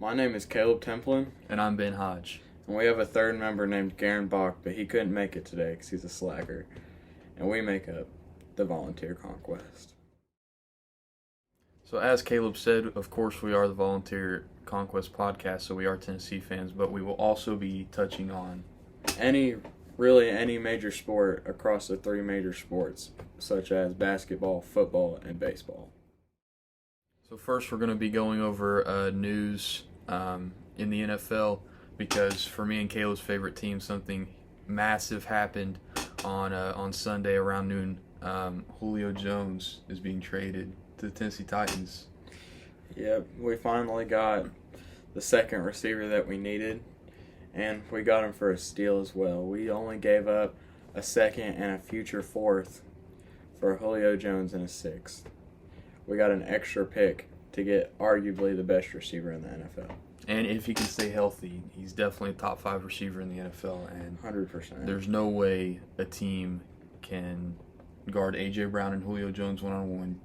My name is Caleb Templin. And I'm Ben Hodge. And we have a third member named Garen Bach, but he couldn't make it today because he's a slacker. And we make up the Volunteer Conquest. So as Caleb said, of course we are the Volunteer Conquest Podcast, so we are Tennessee fans, but we will also be touching on any major sport across the three major sports, such as basketball, football, and baseball. So first we're going to be going over news in the NFL, because for me and Caleb's favorite team, something massive happened on Sunday around noon. Julio Jones is being traded to the Tennessee Titans. Yep, we finally got the second receiver that we needed, and we got him for a steal as well. We only gave up a second and a future fourth for Julio Jones and a sixth. We got an extra pick to get arguably the best receiver in the NFL. And if he can stay healthy, he's definitely a top 5 receiver in the NFL. And 100%. There's no way a team can guard A.J. Brown and Julio Jones one-on-one.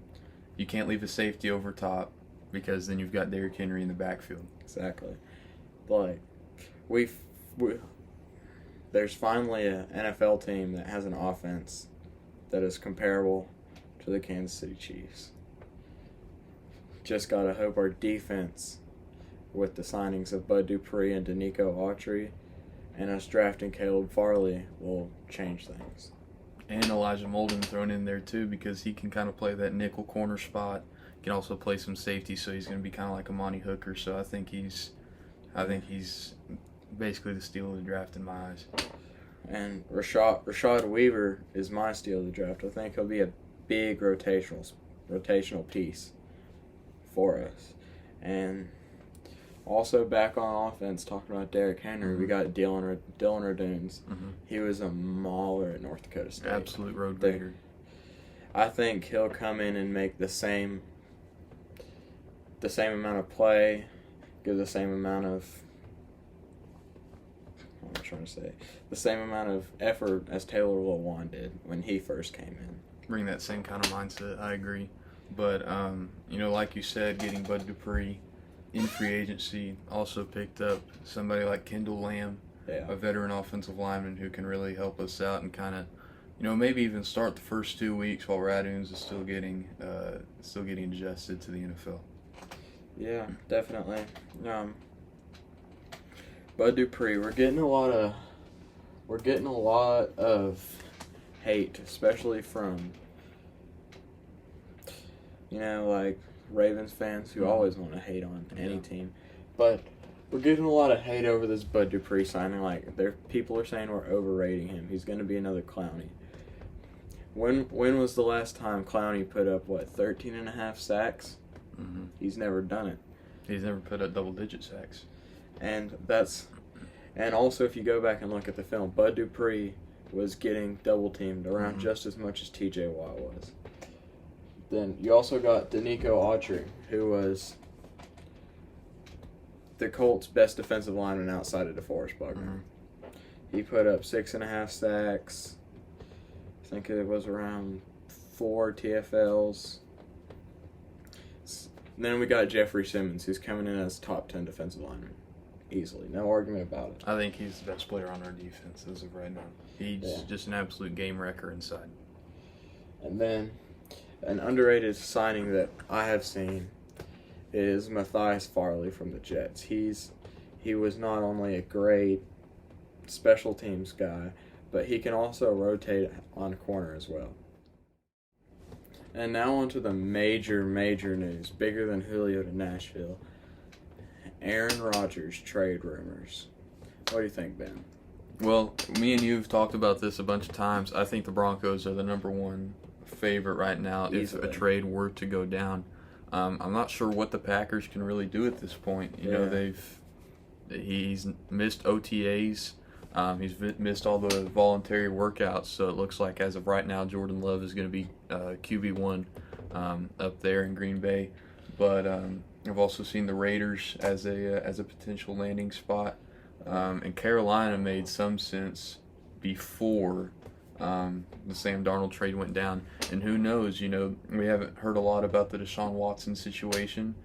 You can't leave a safety over top, because then you've got Derrick Henry in the backfield. Exactly. Like, there's finally an NFL team that has an offense that is comparable to the Kansas City Chiefs. Just gotta hope our defense, with the signings of Bud Dupree and Danico Autry, and us drafting Caleb Farley, will change things. And Elijah Molden thrown in there too, because he can kind of play that nickel corner spot. He can also play some safety, so he's going to be kind of like a Monty Hooker. So I think he's basically the steal of the draft in my eyes. And Rashad Weaver is my steal of the draft. I think he'll be a big rotational piece for us. And also back on offense, talking about Derrick Henry, we got Dylan Radunes. He was a mauler at North Dakota State. Absolute road grader. I think he'll come in and make the same amount of play, give the same amount of the same amount of effort as Taylor Lewan did when he first came in. Bring that same kind of mindset. I agree. But like you said, getting Bud Dupree in free agency, also picked up somebody like Kendall Lamb, a veteran offensive lineman who can really help us out and kind of, maybe even start the first 2 weeks while Radunes is still getting adjusted to the NFL. Yeah, definitely. Bud Dupree, we're getting a lot of hate, especially from like Ravens fans who always want to hate on any team. But we're getting a lot of hate over this Bud Dupree signing. Like, people are saying we're overrating him. He's going to be another Clowney. When was the last time Clowney put up, 13.5 sacks? He's never done it. He's never put up double-digit sacks. And also, if you go back and look at the film, Bud Dupree was getting double-teamed around just as much as T.J. Watt was. Then you also got Danico Autry, who was the Colts' best defensive lineman outside of DeForest Buckner. He put up 6.5 sacks. I think it was around 4 TFLs. Then we got Jeffrey Simmons, who's coming in as top 10 defensive lineman. Easily. No argument about it. I think he's the best player on our defense as of right now. He's just an absolute game wrecker inside. And then an underrated signing that I have seen is Matthias Farley from the Jets. He was not only a great special teams guy, but he can also rotate on corner as well. And now on to the major news, bigger than Julio to Nashville. Aaron Rodgers trade rumors. What do you think, Ben? Well, me and you have talked about this a bunch of times. I think the Broncos are the number one favorite right now Easily. If a trade were to go down. I'm not sure what the Packers can really do at this point. He's missed OTAs. He's missed all the voluntary workouts, so it looks like as of right now, Jordan Love is going to be QB1 up there in Green Bay. But I've also seen the Raiders as a potential landing spot, and Carolina made some sense before the Sam Darnold trade went down. And who knows? We haven't heard a lot about the Deshaun Watson situation.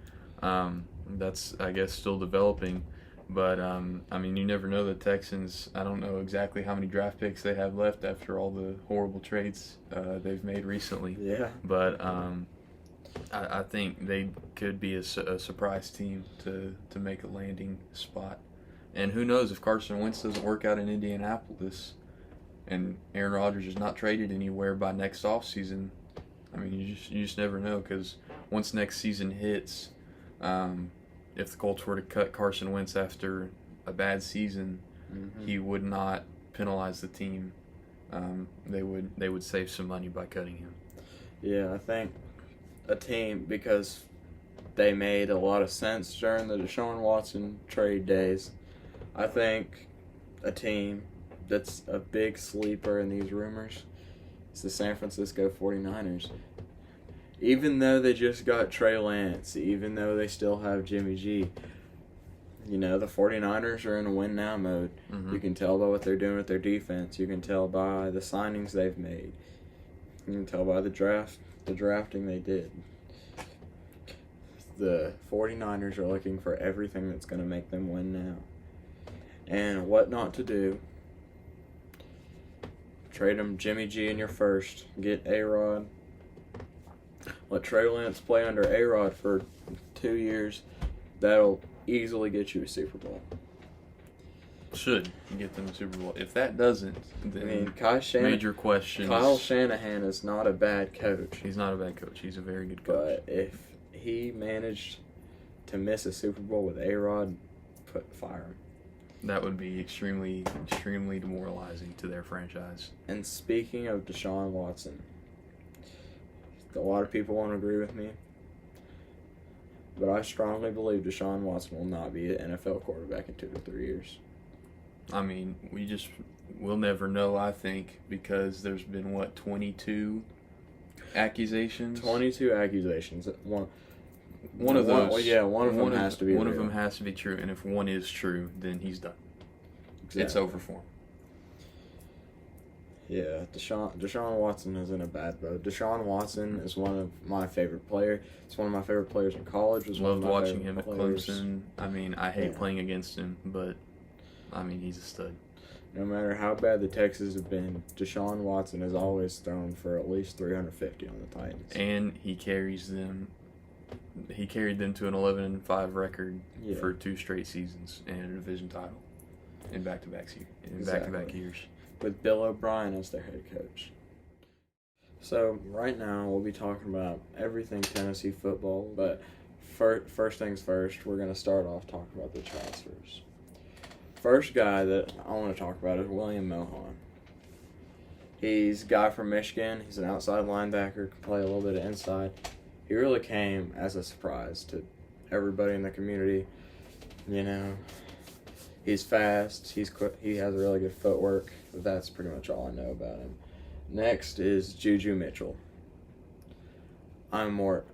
that's, I guess, still developing. But, I mean, you never know. The Texans, I don't know exactly how many draft picks they have left after all the horrible trades they've made recently. Yeah. But I think they could be a surprise team to make a landing spot. And who knows, if Carson Wentz doesn't work out in Indianapolis and Aaron Rodgers is not traded anywhere by next offseason, I mean, you just never know, because once next season hits, if the Colts were to cut Carson Wentz after a bad season, he would not penalize the team. They would save some money by cutting him. Yeah, I think a team, because they made a lot of sense during the Deshaun Watson trade days. I think a team that's a big sleeper in these rumors is the San Francisco 49ers. Even though they just got Trey Lance, even though they still have Jimmy G, the 49ers are in a win-now mode. You can tell by what they're doing with their defense. You can tell by the signings they've made. You can tell by the drafting they did. The 49ers are looking for everything that's going to make them win now. And what not to do. Trade them Jimmy G in your first. Get A-Rod. Let Trey Lance play under A-Rod for 2 years. That'll easily get you a Super Bowl. Should get them a Super Bowl. If that doesn't, then major questions. Kyle Shanahan is not a bad coach. He's not a bad coach. He's a very good coach. But if he managed to miss a Super Bowl with A-Rod, fire him. That would be extremely, extremely demoralizing to their franchise. And speaking of Deshaun Watson, a lot of people won't agree with me, but I strongly believe Deshaun Watson will not be an NFL quarterback in 2 to 3 years. I mean, we'll never know, I think, because there's been, 22 accusations? 22 accusations. One of those. One of them has to be One real. of them has to be true, and if one is true, then he's done. Exactly. It's over for him. Yeah, Deshaun Watson is in a bad boat. Deshaun Watson is one of my favorite players. It's one of my favorite players in college. Loved watching him at Clemson. I mean, I hate playing against him, but, I mean, he's a stud. No matter how bad the Texans have been, Deshaun Watson has always thrown for at least 350 on the Titans. And he carries them. He carried them to an 11-5 record for 2 straight seasons and a division title in back-to-back years. With Bill O'Brien as their head coach. So right now we'll be talking about everything Tennessee football, but first things first, we're going to start off talking about the transfers. First guy that I want to talk about is William Mohan. He's a guy from Michigan. He's an outside linebacker, can play a little bit of inside. He really came as a surprise to everybody in the community. He's fast. He's quick. He has really good footwork. That's pretty much all I know about him. Next is Juju Mitchell. I'm more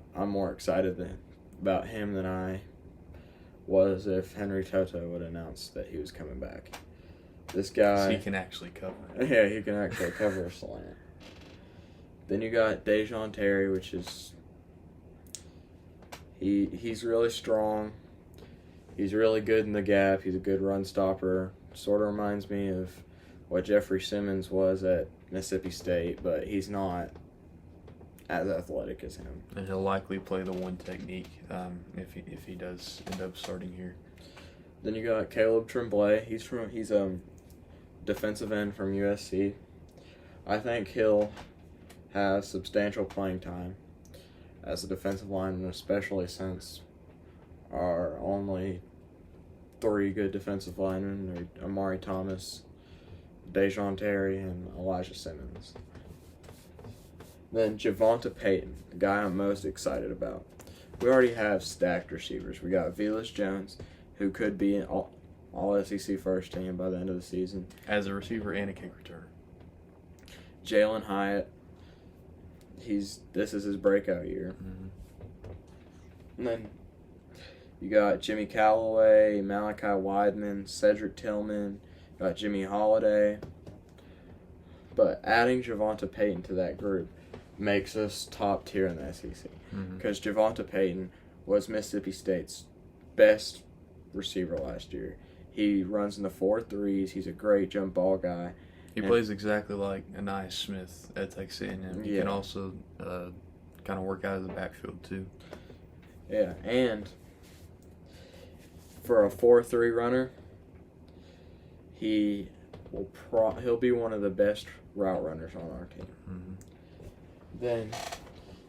excited about him than I was if Henry Toto would announce that he was coming back. This guy... So he can actually cover. Yeah, he can actually cover a slant. Then you got Dejon Terry, which is... He's really strong. He's really good in the gap. He's a good run stopper. Sort of reminds me of what Jeffrey Simmons was at Mississippi State, but he's not as athletic as him. And he'll likely play the one technique if he does end up starting here. Then you got Caleb Tremblay. He's a defensive end from USC. I think he'll have substantial playing time as a defensive lineman, especially since our only 3 good defensive linemen are Amari Thomas, Dejon Terry, and Elijah Simmons. Then Javonta Payton, the guy I'm most excited about. We already have stacked receivers. We got Velus Jones, who could be an all SEC first team by the end of the season. As a receiver and a kick returner. Jalen Hyatt, this is his breakout year. And then you got Jimmy Callaway, Malachi Wideman, Cedric Tillman, got Jimmy Holiday. But adding Javonta Payton to that group makes us top tier in the SEC. Because Javonta Payton was Mississippi State's best receiver last year. He runs in the 4.3s. He's a great jump ball guy. He plays exactly like Anais Smith at Texas A&M. He can also kind of work out of the backfield too. Yeah, and for a 4.3 runner, he'll be one of the best route runners on our team. Mm-hmm. Then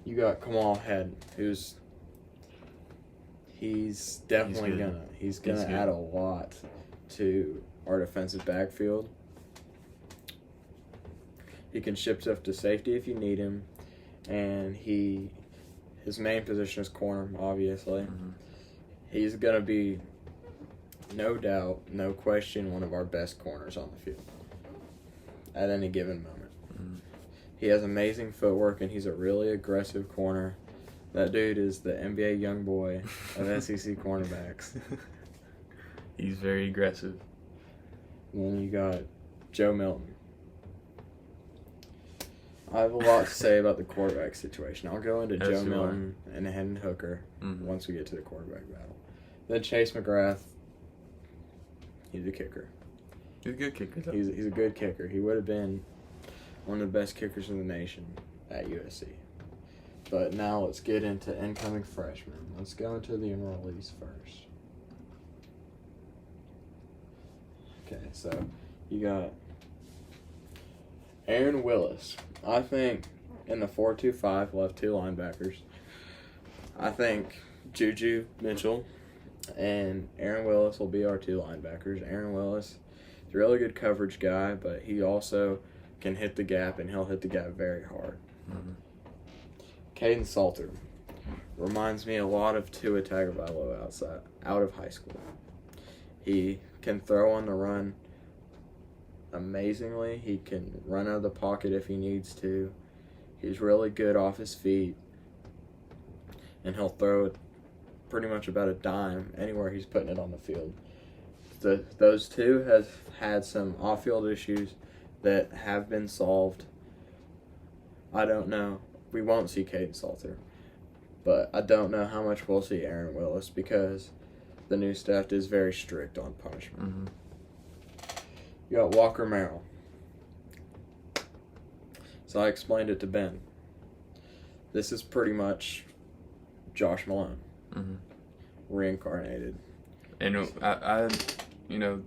you got Kamal Head, he's definitely gonna add a lot to our defensive backfield. He can shift stuff to safety if you need him, and his main position is corner, obviously. Mm-hmm. He's gonna be, no doubt, no question, one of our best corners on the field at any given moment. Mm-hmm. He has amazing footwork, and he's a really aggressive corner. That dude is the NBA young boy of SEC cornerbacks. He's very aggressive. And then you got Joe Milton. I have a lot to say about the quarterback situation. I'll go into Joe Milton and Hendon Hooker once we get to the quarterback battle. Then Chase McGrath, he's a kicker. He's a good kicker, though. He's a good kicker. He would have been one of the best kickers in the nation at USC. But now let's get into incoming freshmen. Let's go into the enrollees first. Okay, so you got Aaron Willis. I think in the 4-2-5, we'll have two linebackers. I think Juju Mitchell and Aaron Willis will be our two linebackers. Aaron Willis is a really good coverage guy, but he also can hit the gap, and he'll hit the gap very hard. Mm-hmm. Caden Salter reminds me a lot of Tua Tagovailoa out of high school. He can throw on the run amazingly. He can run out of the pocket if he needs to. He's really good off his feet, and he'll throw it pretty much about a dime anywhere he's putting it on the field. Those two have had some off-field issues that have been solved. I don't know. We won't see Caden Salter, but I don't know how much we'll see Aaron Willis because the new staff is very strict on punishment. Mm-hmm. You got Walker Merrill. So I explained it to Ben. This is pretty much Josh Malone, reincarnated. And I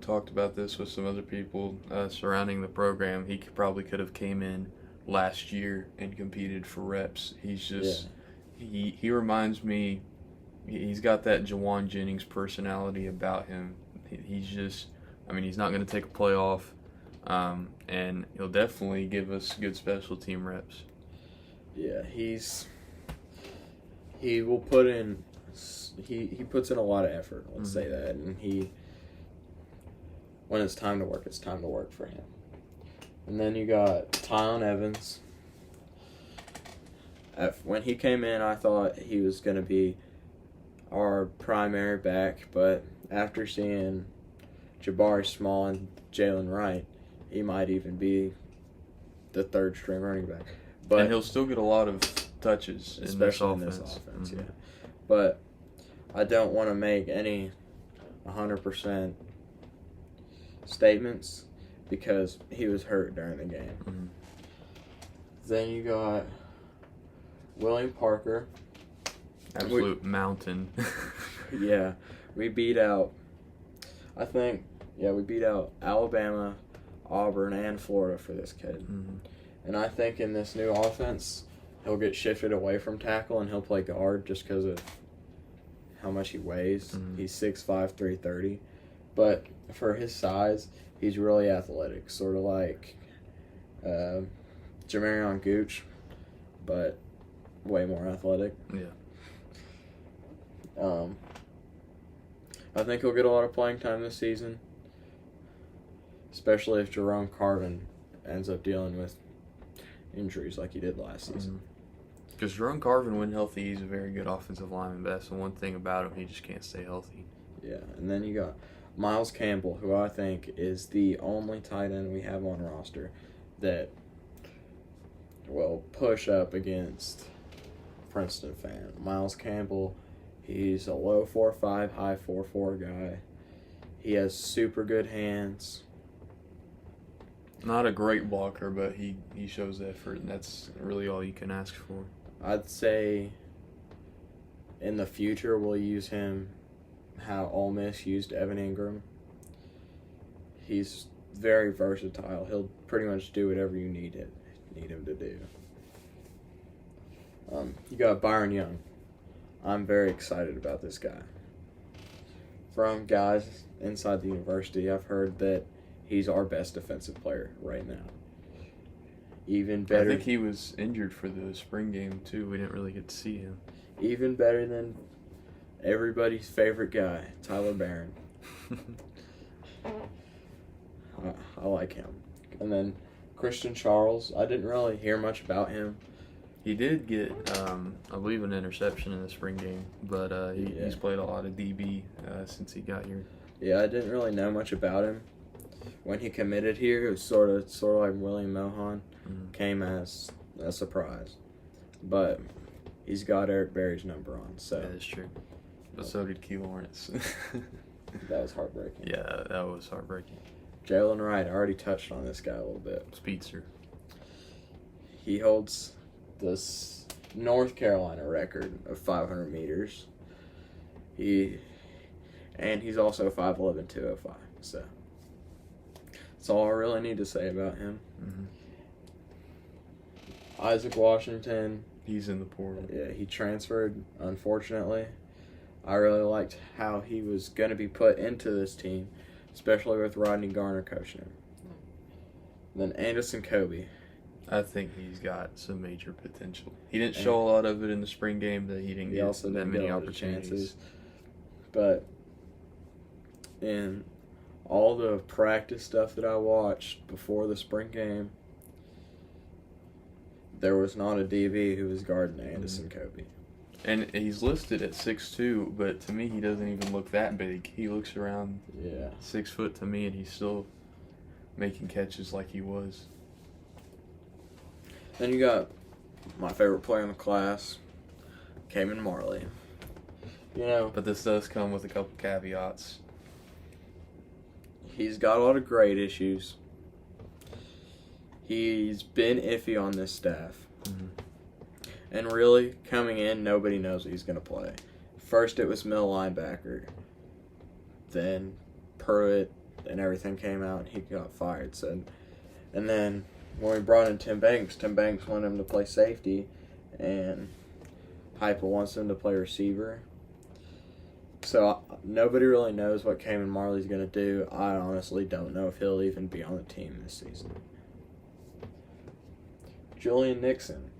talked about this with some other people surrounding the program. He probably could have came in last year and competed for reps. He's just he reminds me. He's got that Jawan Jennings personality about him. He's just. I mean, he's not going to take a play off, and he'll definitely give us good special team reps. Yeah, he will put in. He puts in a lot of effort. Let's say that, and when it's time to work, it's time to work for him. And then you got Tyon Evans. When he came in, I thought he was going to be our primary back, but after seeing Jabari Small and Jalen Wright, he might even be the third string running back. But and he'll still get a lot of touches in this offense. Yeah. But I don't want to make any 100% statements because he was hurt during the game. Mm-hmm. Then you got William Parker. Absolute mountain. Yeah. We beat out Alabama, Auburn, and Florida for this kid. Mm-hmm. And I think in this new offense, he'll get shifted away from tackle and he'll play guard just because of how much he weighs. Mm-hmm. He's 6'5", 330. But for his size, he's really athletic, sort of like Jamarion Gooch, but way more athletic. Yeah. I think he'll get a lot of playing time this season, especially if Jerome Carvin ends up dealing with injuries like he did last season. Because Jerome Carvin, when healthy, he's a very good offensive lineman. That's the one thing about him, he just can't stay healthy. Yeah, and then you got Miles Campbell, who I think is the only tight end we have on roster that will push up against Princeton fan. Miles Campbell He's a low 4.5, high 4.4 guy. He has super good hands. Not a great blocker, but he shows effort, and that's really all you can ask for. I'd say in the future we'll use him how Ole Miss used Evan Ingram. He's very versatile. He'll pretty much do whatever you need him to do. You got Byron Young. I'm very excited about this guy. From guys inside the university, I've heard that he's our best defensive player right now. Even better. I think he was injured for the spring game, too. We didn't really get to see him. Even better than everybody's favorite guy, Tyler Barron. I like him. And then Christian Charles, I didn't really hear much about him. He did get, I believe, an interception in the spring game, but he's played a lot of DB since he got here. Yeah, I didn't really know much about him. When he committed here, it was sort of like William Mohan. Came as a surprise. But he's got Eric Berry's number on, so. Yeah, that's true. But so did Key Lawrence. That was heartbreaking. Yeah, that was heartbreaking. Jalen Wright, I already touched on this guy a little bit. Speedster. He holds this North Carolina record of 500 meters. He's also 5'11", 205. So that's all I really need to say about him. Mm-hmm. Isaac Washington. He's in the portal. Yeah, he transferred, unfortunately. I really liked how he was going to be put into this team, especially with Rodney Garner coaching him. Then Anderson Kobe. I think he's got some major potential. He didn't show a lot of it in the spring game, that he didn't get that many opportunities. But in all the practice stuff that I watched before the spring game, there was not a DB who was guarding Anderson Kobe. And he's listed at 6'2", but to me he doesn't even look that big. He looks around 6 foot to me, and he's still making catches like he was. Then you got my favorite player in the class, Cayman Marley. But this does come with a couple caveats. He's got a lot of grade issues. He's been iffy on this staff. Mm-hmm. And really, coming in, nobody knows what he's going to play. First it was middle linebacker. Then Pruitt and everything came out and he got fired. And then when we brought in Tim Banks wanted him to play safety, and Heupel wants him to play receiver. So nobody really knows what Cayman Marley's going to do. I honestly don't know if he'll even be on the team this season. Julian Nixon.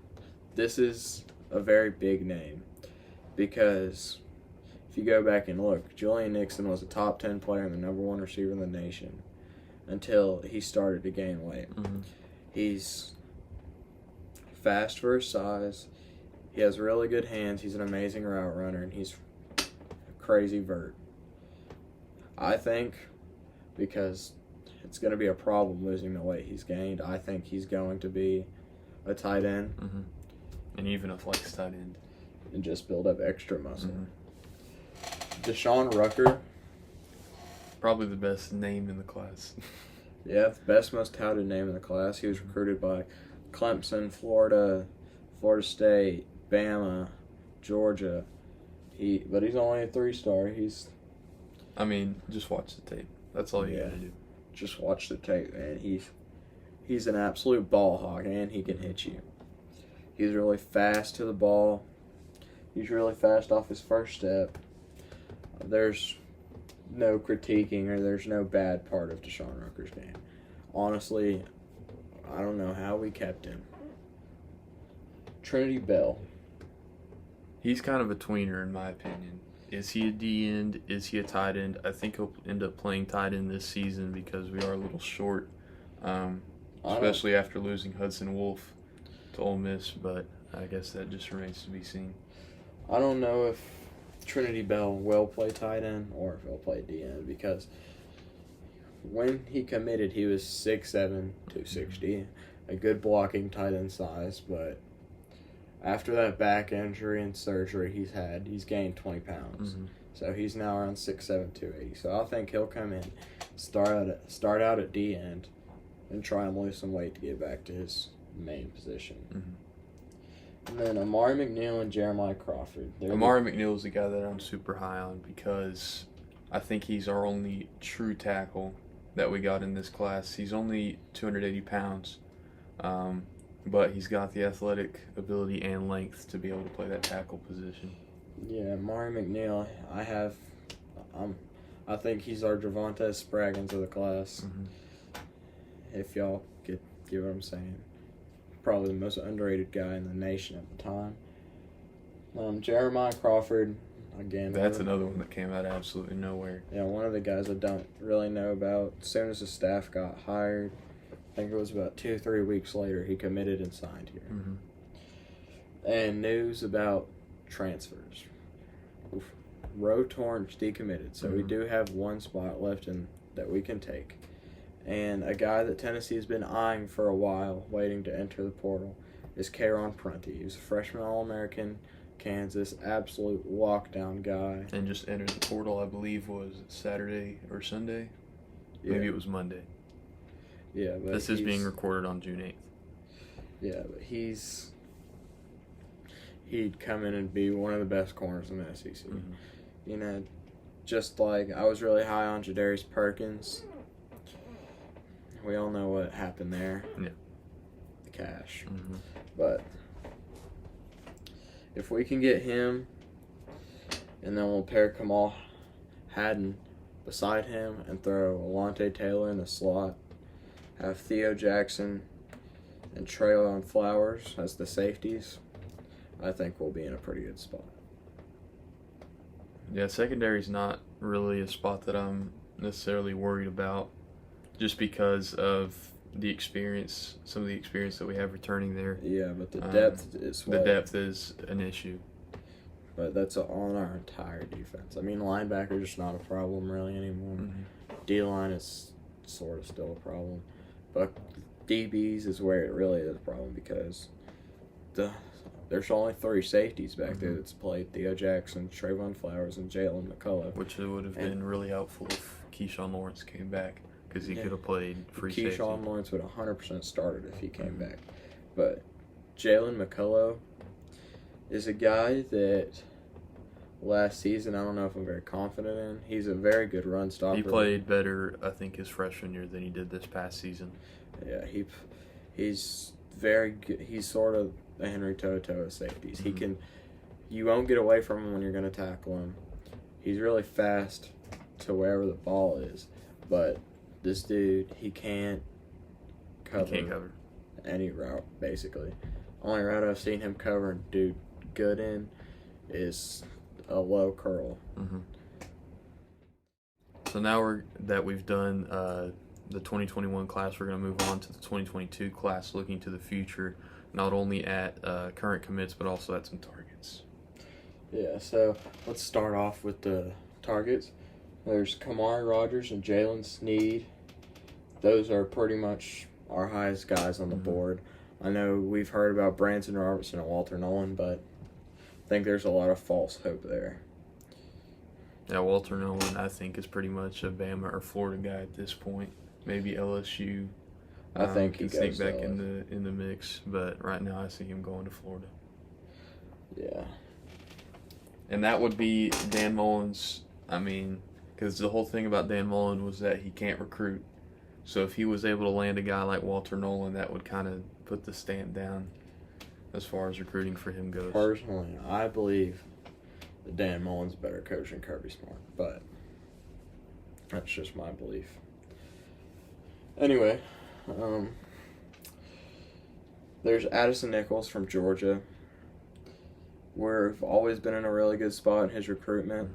This is a very big name because if you go back and look, Julian Nixon was a top 10 player and the number 1 receiver in the nation until he started to gain weight. Mm-hmm. He's fast for his size. He has really good hands. He's an amazing route runner, and he's a crazy vert. I think because it's going to be a problem losing the weight he's gained, I think he's going to be a tight end. Mm-hmm. And even a flex tight end. And just build up extra muscle. Mm-hmm. Deshaun Rucker. Probably the best name in the class. Yeah, the best, most touted name in the class. He was recruited by Clemson, Florida State, Bama, Georgia. But he's only a 3-star. Just watch the tape. That's all you gotta do. Just watch the tape, man. He's an absolute ball hog, and he can hit you. He's really fast to the ball. He's really fast off his first step. There's no critiquing or there's no bad part of Deshaun Rucker's game. Honestly, I don't know how we kept him. Trinity Bell. He's kind of a tweener in my opinion. Is he a D-end? Is he a tight end? I think he'll end up playing tight end this season because we are a little short, especially after losing Hudson Wolf to Ole Miss, but I guess that just remains to be seen. I don't know if Trinity Bell will play tight end or if he'll play D-end because when he committed, he was 6'7", 260, a good blocking tight end size, but after that back injury and surgery he's gained 20 pounds. Mm-hmm. So he's now around 6'7", 280. So I think he'll come in, start out at D end, and try and lose some weight to get back to his main position. Mm-hmm. And then Amari McNeil and Jeremiah Crawford. Amari McNeil is the guy that I'm super high on because I think he's our only true tackle that we got in this class. He's only 280 pounds, but he's got the athletic ability and length to be able to play that tackle position. Yeah, Amari McNeil, I think he's our Javonte Spraggins of the class. Mm-hmm. If y'all get what I'm saying. Probably the most underrated guy in the nation at the time. Jeremiah Crawford, again. That's another one that came out of absolutely nowhere. Yeah, one of the guys I don't really know about. As soon as the staff got hired, I think it was about 2 or 3 weeks later, he committed and signed here. Mm-hmm. And news about transfers. Roe Torrance decommitted, so we do have one spot left that we can take. And a guy that Tennessee has been eyeing for a while, waiting to enter the portal, is Karon Prunty. He was a freshman All-American, Kansas, absolute lockdown guy. And just entered the portal, I believe, was Saturday or Sunday? Yeah. Maybe it was Monday. Yeah, but this is being recorded on June 8th. Yeah, but he'd come in and be one of the best corners in the SEC. Mm-hmm. You know, just like I was really high on Jadarius Perkins. We all know what happened there. Yeah. The cash. Mm-hmm. But if we can get him, and then we'll pair Kamal Haddon beside him and throw Alontae Taylor in the slot, have Theo Jackson and Traylon Flowers as the safeties, I think we'll be in a pretty good spot. Yeah, secondary's not really a spot that I'm necessarily worried about, just because of the experience, some of the experience that we have returning there. Yeah, but the depth is the depth is an issue. But that's on our entire defense. I mean, linebacker is not a problem really anymore. Mm-hmm. D-line is sort of still a problem. But DBs is where it really is a problem because there's only 3 safeties back there that's played. Theo Jackson, Trayvon Flowers, and Jalen McCullough. Which would have been really helpful if Keyshawn Lawrence came back, because he could have played free safety. Keyshawn Lawrence would 100% started if he came back. But Jalen McCullough is a guy that last season, I don't know if I'm very confident in. He's a very good run stopper. He played better, I think, his freshman year than he did this past season. Yeah, he's very good. He's sort of a Henry Toto of safeties. Mm-hmm. You won't get away from him when you're going to tackle him. He's really fast to wherever the ball is. But this dude, he can't cover any route, basically. Only route I've seen him cover and do good in is a low curl. Mm-hmm. So now that we've done the 2021 class, we're going to move on to the 2022 class, looking to the future, not only at current commits, but also at some targets. Yeah, so let's start off with the targets. There's Kamari Rogers and Jalen Sneed. Those are pretty much our highest guys on the board. I know we've heard about Branson Robertson and Walter Nolan, but I think there's a lot of false hope there. Yeah, Walter Nolan, I think, is pretty much a Bama or Florida guy at this point. Maybe LSU. I think he can goes sneak back to in the mix, but right now I see him going to Florida. Yeah. And that would be Dan Mullen's. I mean, because the whole thing about Dan Mullen was that he can't recruit. So if he was able to land a guy like Walter Nolan, that would kind of put the stamp down as far as recruiting for him goes. Personally, I believe that Dan Mullen's a better coach than Kirby Smart, but that's just my belief. Anyway, there's Addison Nichols from Georgia. We've always been in a really good spot in his recruitment.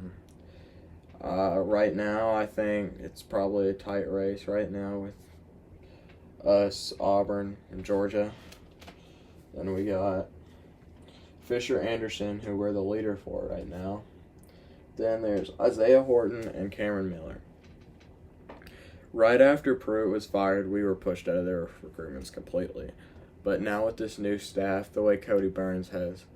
Right now, I think it's probably a tight race right now with us, Auburn, and Georgia. Then we got Fisher Anderson, who we're the leader for right now. Then there's Isaiah Horton and Cameron Miller. Right after Pruitt was fired, we were pushed out of their recruitments completely. But now with this new staff, the way Cody Burns has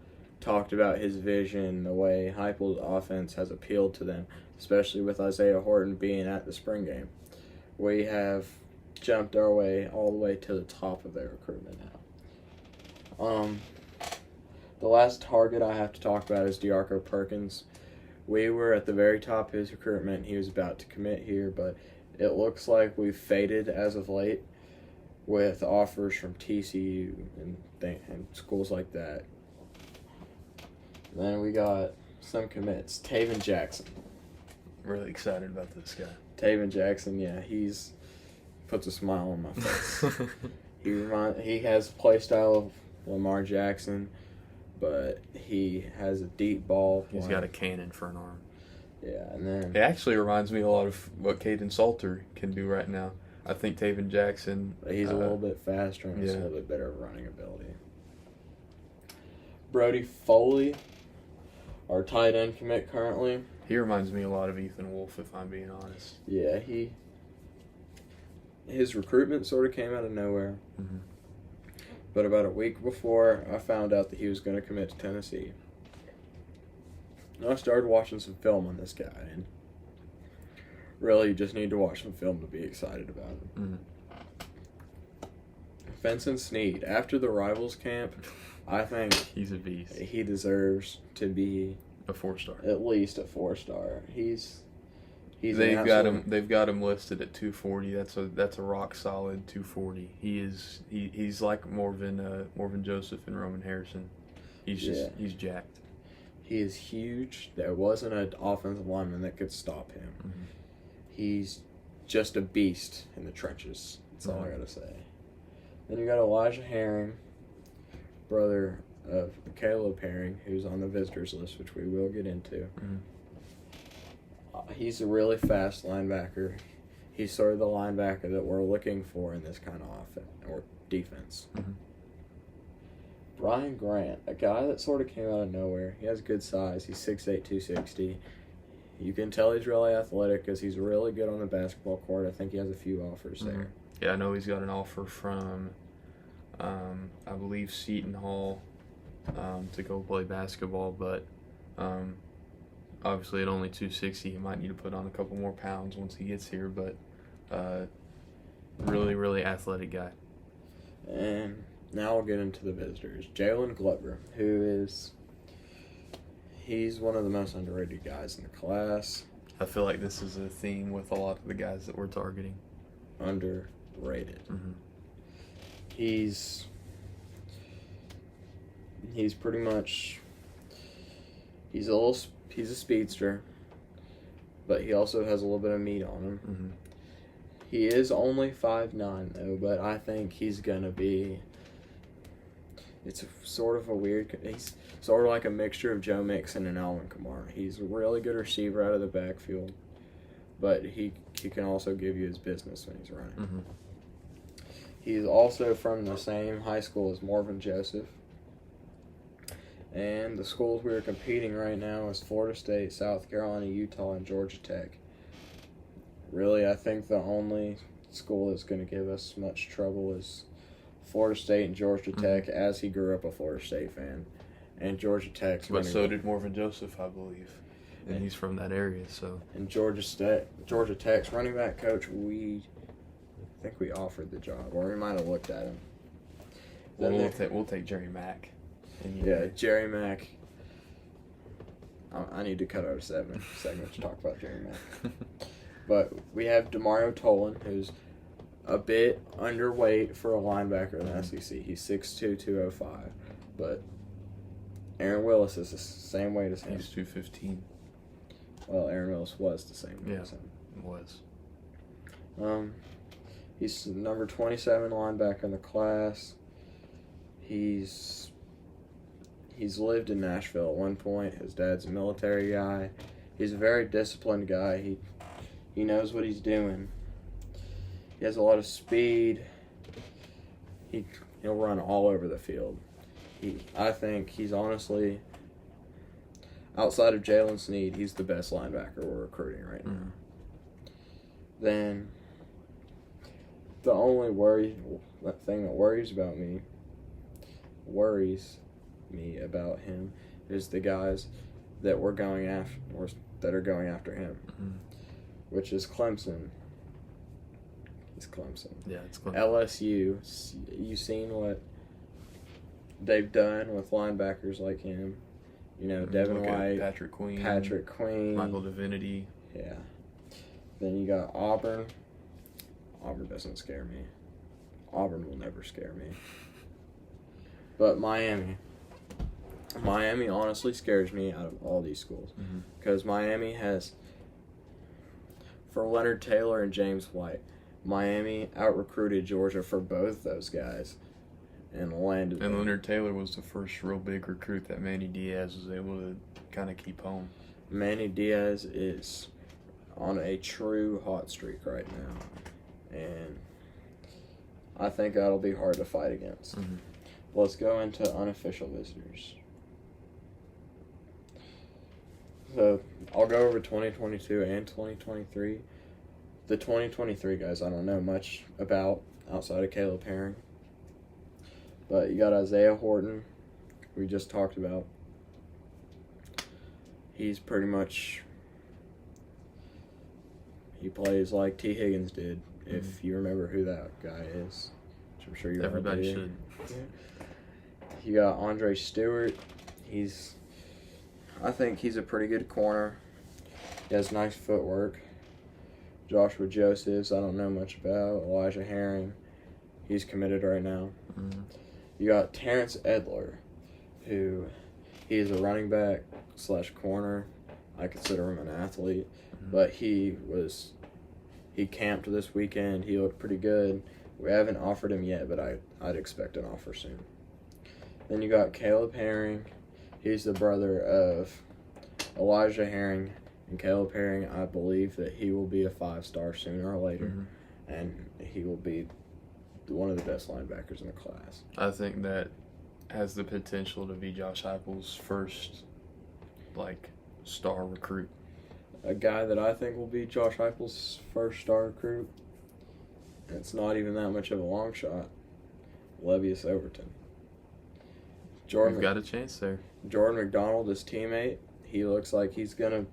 talked about his vision, the way Heupel's offense has appealed to them, especially with Isaiah Horton being at the spring game, we have jumped our way all the way to the top of their recruitment now. The last target I have to talk about is DeArco Perkins. We were at the very top of his recruitment. He was about to commit here, but it looks like we've faded as of late with offers from TCU and schools like that. Then we got some commits. Taven Jackson. Really excited about this guy. Taven Jackson, yeah, he's puts a smile on my face. He has the play style of Lamar Jackson, but he has a deep ball. He's got a cannon for an arm. Yeah, and then it actually reminds me a lot of what Caden Salter can do right now. I think Taven Jackson. He's a little bit faster and has a little bit better running ability. Brody Foley, our tight end commit currently. He reminds me a lot of Ethan Wolf, if I'm being honest. Yeah, his recruitment sort of came out of nowhere. Mm-hmm. But about a week before, I found out that he was going to commit to Tennessee. And I started watching some film on this guy, and really you just need to watch some film to be excited about him. Mm-hmm. Fenton Sneed, after the Rivals camp, I think he's a beast. He deserves to be a 4-star. At least a 4-star. They've got him listed at 240. That's a rock solid 240. He's like Morvin Joseph and Roman Harrison. He's jacked. He is huge. There wasn't an offensive lineman that could stop him. Mm-hmm. He's just a beast in the trenches. That's all I gotta say. Then you got Elijah Herring, brother of Caleb Herring, who's on the visitors list, which we will get into. Mm-hmm. He's a really fast linebacker. He's sort of the linebacker that we're looking for in this kind of offense or defense. Mm-hmm. Brian Grant, a guy that sort of came out of nowhere. He has good size. He's 6'8", 260. You can tell he's really athletic because he's really good on the basketball court. I think he has a few offers there. Yeah, I know he's got an offer from, I believe, Seton Hall to go play basketball, but obviously at only 260, he might need to put on a couple more pounds once he gets here, but really, really athletic guy. And now we'll get into the visitors. Jalen Glover, he's one of the most underrated guys in the class. I feel like this is a theme with a lot of the guys that we're targeting. Underrated. Mm-hmm. He's pretty much, he's a speedster, but he also has a little bit of meat on him. Mm-hmm. He is only 5'9", though, but I think he's going to be, he's sort of like a mixture of Joe Mixon and Alvin Kamara. He's a really good receiver out of the backfield, but he can also give you his business when he's running. Mm-hmm. He's also from the same high school as Morvin Joseph. And the schools we are competing right now is Florida State, South Carolina, Utah, and Georgia Tech. Really, I think the only school that's going to give us much trouble is Florida State and Georgia Tech, as he grew up a Florida State fan. And Georgia Tech's But so did Morvin Joseph, I believe. And he's from that area, so. And Georgia Tech's running back coach, I think we offered the job, or we might have looked at him. We'll take Jerry Mack. Yeah, Jerry Mack. I need to cut out a segment to talk about Jerry Mack. But we have Demario Tolan, who's a bit underweight for a linebacker in the SEC. He's 6'2", 205. But Aaron Willis is the same weight as him. He's 215. Well, Aaron Willis was the same weight as him. Was. He's number 27 linebacker in the class. He's lived in Nashville at one point. His dad's a military guy. He's a very disciplined guy. He knows what he's doing. He has a lot of speed. He'll run all over the field. I think he's honestly, outside of Jalen Sneed, he's the best linebacker we're recruiting right now. Then the only thing that worries about me worries me about him is the guys that we're going after, or that are going after him, which is Clemson. It's Clemson. Yeah, it's Clemson. LSU. You seen what they've done with linebackers like him? You know, Devin White, Patrick Queen, Michael Divinity. Yeah. Then you got Auburn. Auburn doesn't scare me. Auburn will never scare me. But Miami honestly scares me out of all these schools. Because Miami has, for Leonard Taylor and James White, Miami out-recruited Georgia for both those guys and landed them. And Leonard Taylor was the first real big recruit that Manny Diaz was able to kind of keep home. Manny Diaz is on a true hot streak right now. And I think that'll be hard to fight against. Let's go into unofficial visitors. So I'll go over 2022 and 2023. The 2023 guys I don't know much about outside of Caleb Herring. But you got Isaiah Horton, we just talked about. He's pretty much, he plays like T. Higgins did, if you remember who that guy is. Which I'm sure you Everybody should. Yeah. You got Andre Stewart. I think he's a pretty good corner. He has nice footwork. Joshua Josephs, I don't know much about. Elijah Herring, he's committed right now. You got Terrence Edler, who he is a running back / corner. I consider him an athlete, but he camped this weekend. He looked pretty good. We haven't offered him yet, but I'd expect an offer soon. Then you got Caleb Herring. He's the brother of Elijah Herring. And Caleb Herring, I believe that he will be a 5-star sooner or later. And he will be one of the best linebackers in the class. I think that has the potential to be Josh Heupel's first, star recruit. A guy that I think will be Josh Heupel's first star recruit, and it's not even that much of a long shot, Levius Overton. You've got a chance there. Jordan McDonald, his teammate, he looks like he's going to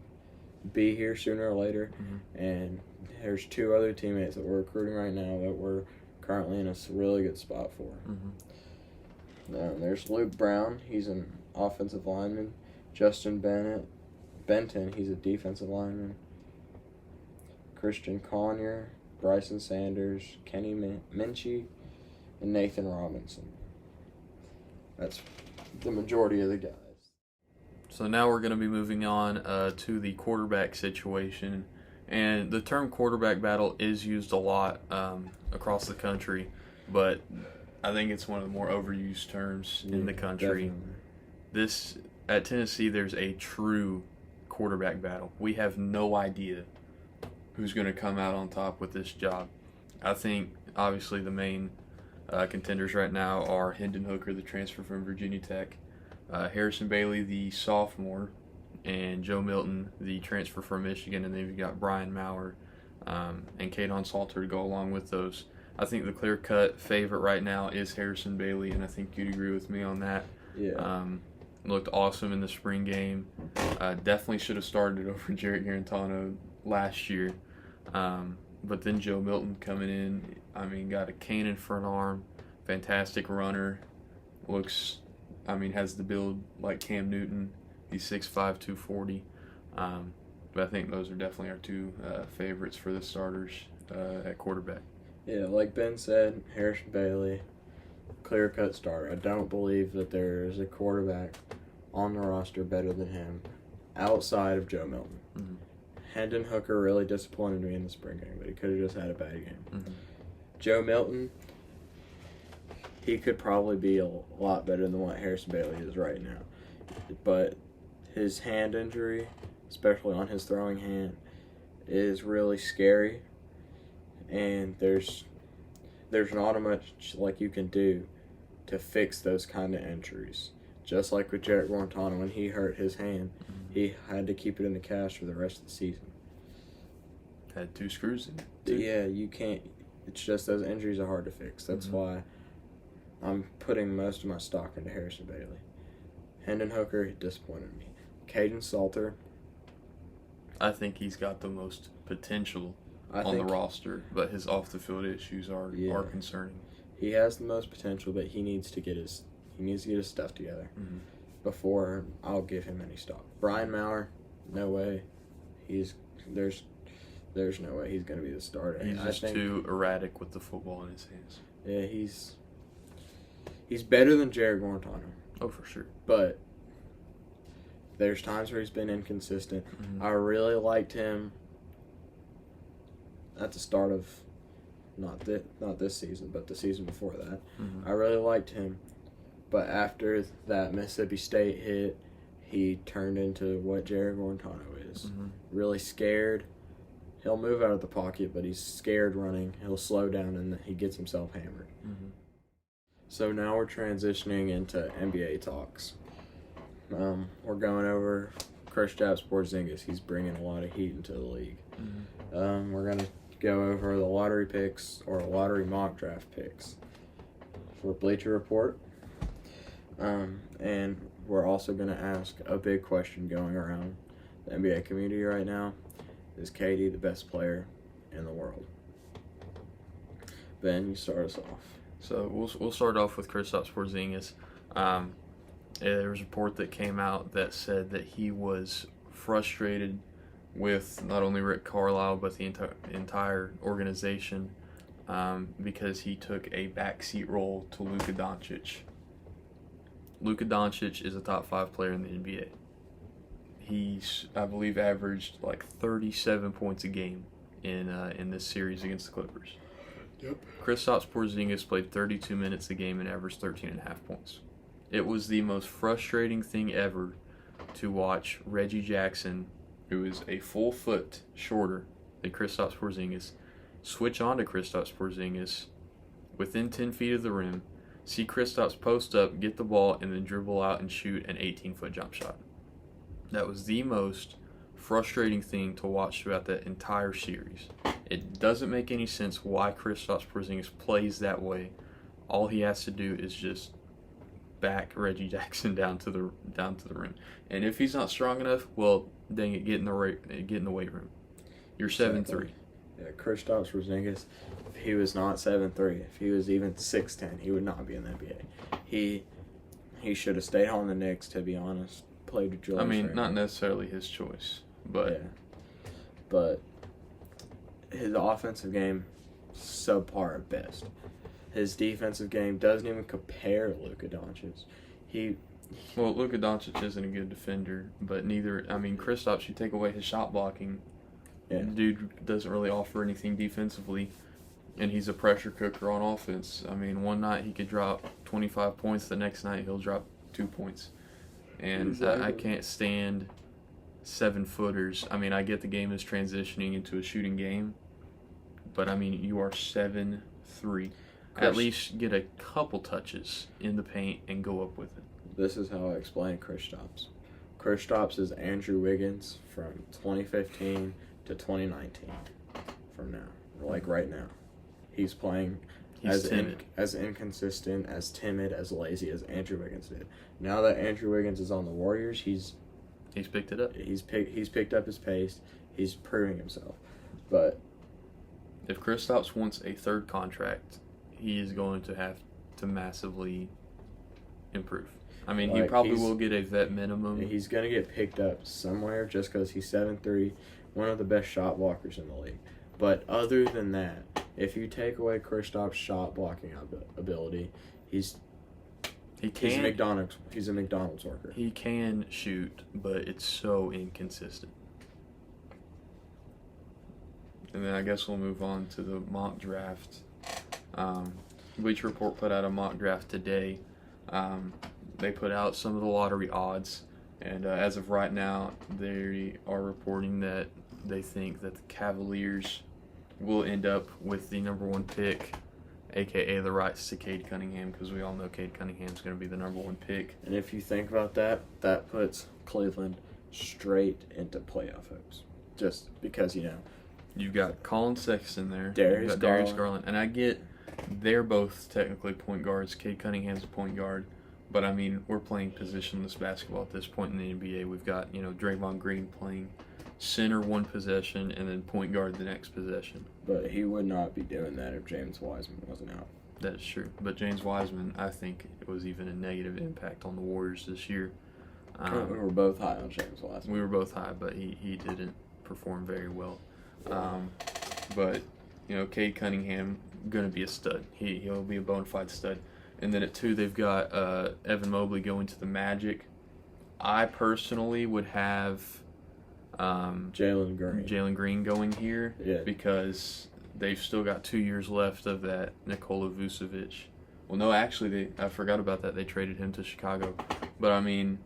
be here sooner or later. And there's 2 other teammates that we're recruiting right now that we're currently in a really good spot for. There's Luke Brown. He's an offensive lineman. Justin Benton, he's a defensive lineman. Christian Conyer, Bryson Sanders, Kenny Minchie, and Nathan Robinson. That's the majority of the guys. So now we're going to be moving on to the quarterback situation. And the term quarterback battle is used a lot across the country, but I think it's one of the more overused terms in the country. Definitely. At Tennessee, there's a true quarterback battle. We have no idea who's going to come out on top with this job. I think, obviously, the main contenders right now are Hendon Hooker, the transfer from Virginia Tech, Harrison Bailey, the sophomore, and Joe Milton, the transfer from Michigan, and then you've got Brian Maurer and Kadon Salter to go along with those. I think the clear-cut favorite right now is Harrison Bailey, and I think you'd agree with me on that. Yeah. Looked awesome in the spring game. Definitely should have started over Jarrett Garantano last year. But then Joe Milton coming in, got a cannon for an arm, fantastic runner, has the build like Cam Newton. He's 6'5", 240. But I think those are definitely our 2 favorites for the starters at quarterback. Yeah, like Ben said, Harrison Bailey, clear-cut starter. I don't believe that there is a quarterback on the roster better than him outside of Joe Milton. Hendon Hooker really disappointed me in the spring game, but he could have just had a bad game. Joe Milton, he could probably be a lot better than what Harrison Bailey is right now. But his hand injury, especially on his throwing hand, is really scary. And there's not much like you can do to fix those kind of injuries. Just like with Jarrett Guarantano, when he hurt his hand, he had to keep it in the cast for the rest of the season. Had 2 screws in it. Yeah, you can't. It's just those injuries are hard to fix. That's why I'm putting most of my stock into Harrison Bailey. Hendon Hooker disappointed me. Caden Salter. I think he's got the most potential I on the think roster, but his off-the-field issues are concerning. he has the most potential, but he needs to get his stuff together before I'll give him any stock. Brian Maurer, no way. There's no way he's going to be the starter. He's just too erratic with the football in his hands. Yeah, he's better than Jared Guarantano. Oh, for sure. But there's times where he's been inconsistent. I really liked him at the start of not this season, but the season before that. I really liked him. But after that Mississippi State hit, he turned into what Jared Guarantano is. Really scared. He'll move out of the pocket, but he's scared running. He'll slow down, and he gets himself hammered. So now we're transitioning into NBA talks. We're going over Kristaps Porzingis. He's bringing a lot of heat into the league. We're going to go over the lottery picks or lottery mock draft picks for Bleacher Report. And we're also going to ask a big question going around the NBA community right now. Is KD the best player in the world? Ben, you start us off. So we'll start off with Kristaps Porzingis. There was a report that came out that said that he was frustrated with not only Rick Carlisle but the entire organization because he took a backseat role to Luka Doncic. Luka Doncic is a top 5 player in the NBA. He's, I believe, averaged like 37 points a game in this series against the Clippers. Yep. Kristaps Porzingis played 32 minutes a game and averaged 13.5 points. It was the most frustrating thing ever to watch Reggie Jackson, who is a full foot shorter than Kristaps Porzingis, switch on to Kristaps Porzingis within 10 feet of the rim, see Kristaps post up, get the ball, and then dribble out and shoot an 18-foot jump shot. That was the most frustrating thing to watch throughout that entire series. It doesn't make any sense why Kristaps Porzingis plays that way. All he has to do is just back Reggie Jackson down to the rim. And if he's not strong enough, well, dang it, get in the weight room. You're 7'3". Yeah, Kristaps Porzingis, if he was not 7'3", if he was even 6'10", he would not be in the NBA. He should have stayed on the Knicks, to be honest. Played with Julius Randle. Not necessarily his choice, but yeah. But his offensive game, subpar at best. His defensive game doesn't even compare to Luka Doncic. Luka Doncic isn't a good defender, but Kristaps, you take away his shot blocking, dude doesn't really offer anything defensively, and he's a pressure cooker on offense. One night he could drop 25 points, the next night he'll drop 2 points. And I can't stand 7-footers. I get the game is transitioning into a shooting game, but you are 7'3". At least get a couple touches in the paint and go up with it. This is how I explain Kristaps. Kristaps is Andrew Wiggins from 2015 to 2019. From now, right now, he's playing as inconsistent, as timid, as lazy as Andrew Wiggins did. Now that Andrew Wiggins is on the Warriors, he's picked it up. He's picked up his pace. He's proving himself. But if Kristaps wants a third contract, he is going to have to massively improve. He probably will get a vet minimum. He's going to get picked up somewhere just because he's 7'3", one of the best shot blockers in the league. But other than that, if you take away Kristaps' shot blocking ability, he's a McDonald's worker. He can shoot, but it's so inconsistent. And then I guess we'll move on to the mock draft. Bleacher Report put out a mock draft today. They put out some of the lottery odds, and as of right now, they are reporting that they think that the Cavaliers will end up with the number 1 pick, a.k.a. the rights to Cade Cunningham, because we all know Cade Cunningham's going to be the number 1 pick. And if you think about that, that puts Cleveland straight into playoff hopes. Just because, You've got Colin Sexton there. Darius Garland. And I get they're both technically point guards. Cade Cunningham's a point guard. But, I mean, we're playing positionless basketball at this point in the NBA. We've got, Draymond Green playing center one possession and then point guard the next possession. But he would not be doing that if James Wiseman wasn't out. That is true. But James Wiseman, I think, it was even a negative impact on the Warriors this year. We were both high on James Wiseman. We were both high, but he didn't perform very well. But, Cade Cunningham, going to be a stud. He'll be a bona fide stud. And then at 2, they've got Evan Mobley going to the Magic. I personally would have Jalen Green going here because they've still got 2 years left of that Nikola Vucevic. Well, no, actually, I forgot about that. They traded him to Chicago. But, I mean,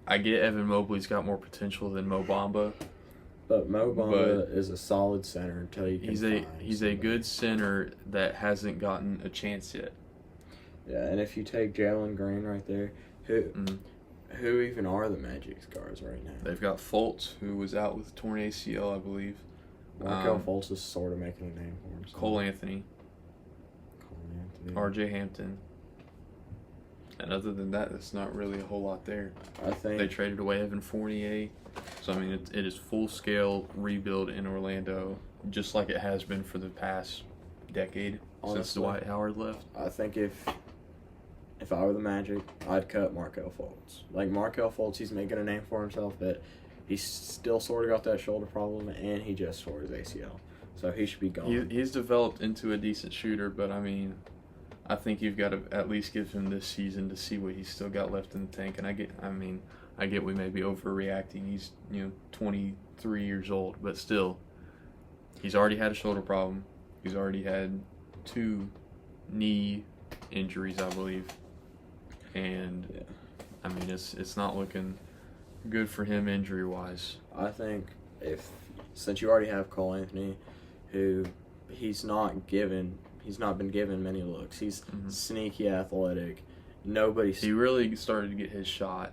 I get Evan Mobley's got more potential than Mo Bamba. But Mo Bamba is a solid center until you can He's a good center that hasn't gotten a chance yet. Yeah, and if you take Jalen Green right there, who even are the Magic's guards right now? They've got Fultz, who was out with torn ACL, I believe. Markelle Fultz is sort of making a name for himself. Cole Anthony. RJ Hampton. And other than that, it's not really a whole lot there. I think they traded away Evan Fournier. So, I mean, it is full-scale rebuild in Orlando, just like it has been for the past decade. Honestly, since Dwight Howard left. I think if I were the Magic, I'd cut Markelle Fultz. Like, Markelle Fultz, he's making a name for himself, but he's still sort of got that shoulder problem, and he just tore his ACL. So he should be gone. He's developed into a decent shooter, but, I mean, I think you've got to at least give him this season to see what he's still got left in the tank. And I get we may be overreacting. He's, 23 years old, but still, he's already had a shoulder problem. He's already had 2 knee injuries, I believe. And, I mean, it's not looking good for him injury-wise. I think since you already have Cole Anthony, who he's not been given many looks. He's sneaky athletic. He really started to get his shot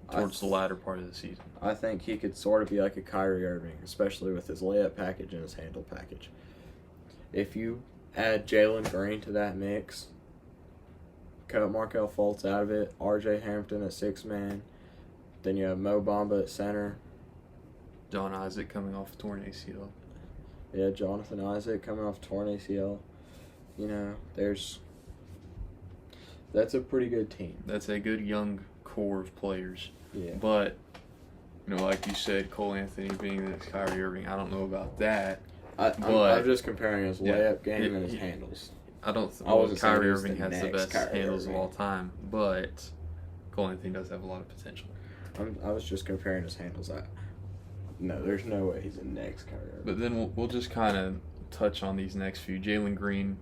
towards the latter part of the season. I think he could sort of be like a Kyrie Irving, especially with his layup package and his handle package. If you add Jalen Green to that mix, cut Markelle Fultz out of it, RJ Hampton at 6-man, then you have Mo Bamba at center. John Isaac coming off a torn ACL. Yeah, Jonathan Isaac coming off torn ACL. That's a pretty good team. That's a good young core of players. Yeah. But, like you said, Cole Anthony being the next Kyrie Irving, I don't know about that. I'm just comparing his layup game and his handles. I don't think Kyrie Irving has the best handles of all time, but Cole Anthony does have a lot of potential. I was just comparing his handles. No, there's no way he's the next Kyrie Irving. But then we'll just kind of touch on these next few. Jalen Green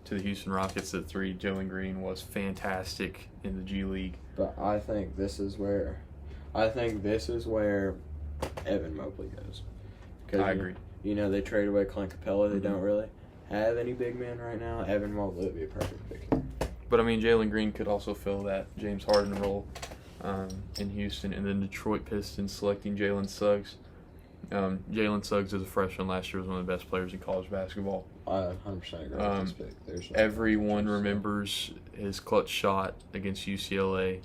to the Houston Rockets at 3. Jalen Green was fantastic in the G League. But I think this is where Evan Mobley goes. I agree. They trade away Clint Capella. They don't really have any big men right now. Evan Mobley would be a perfect pick. But, I mean, Jalen Green could also fill that James Harden role in Houston. And then Detroit Pistons selecting Jalen Suggs. Jalen Suggs as a freshman last year was one of the best players in college basketball. I 100% agree with this pick. Everyone remembers his clutch shot against UCLA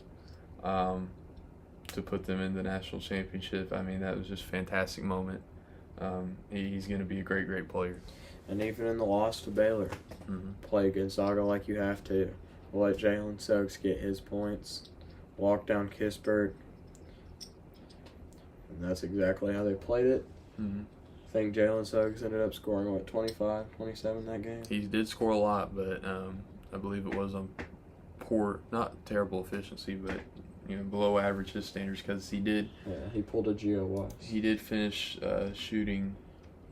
to put them in the national championship. I mean, that was just a fantastic moment. He's going to be a great, great player. And even in the loss to Baylor, play Gonzaga like you have to. Let Jalen Suggs get his points, walk down Kispert. And that's exactly how they played it. I think Jalen Suggs ended up scoring, 25, 27 that game? He did score a lot, but I believe it was on poor, not terrible efficiency, but below average his standards because he did. Yeah, he pulled a Gio Watts. He did finish shooting,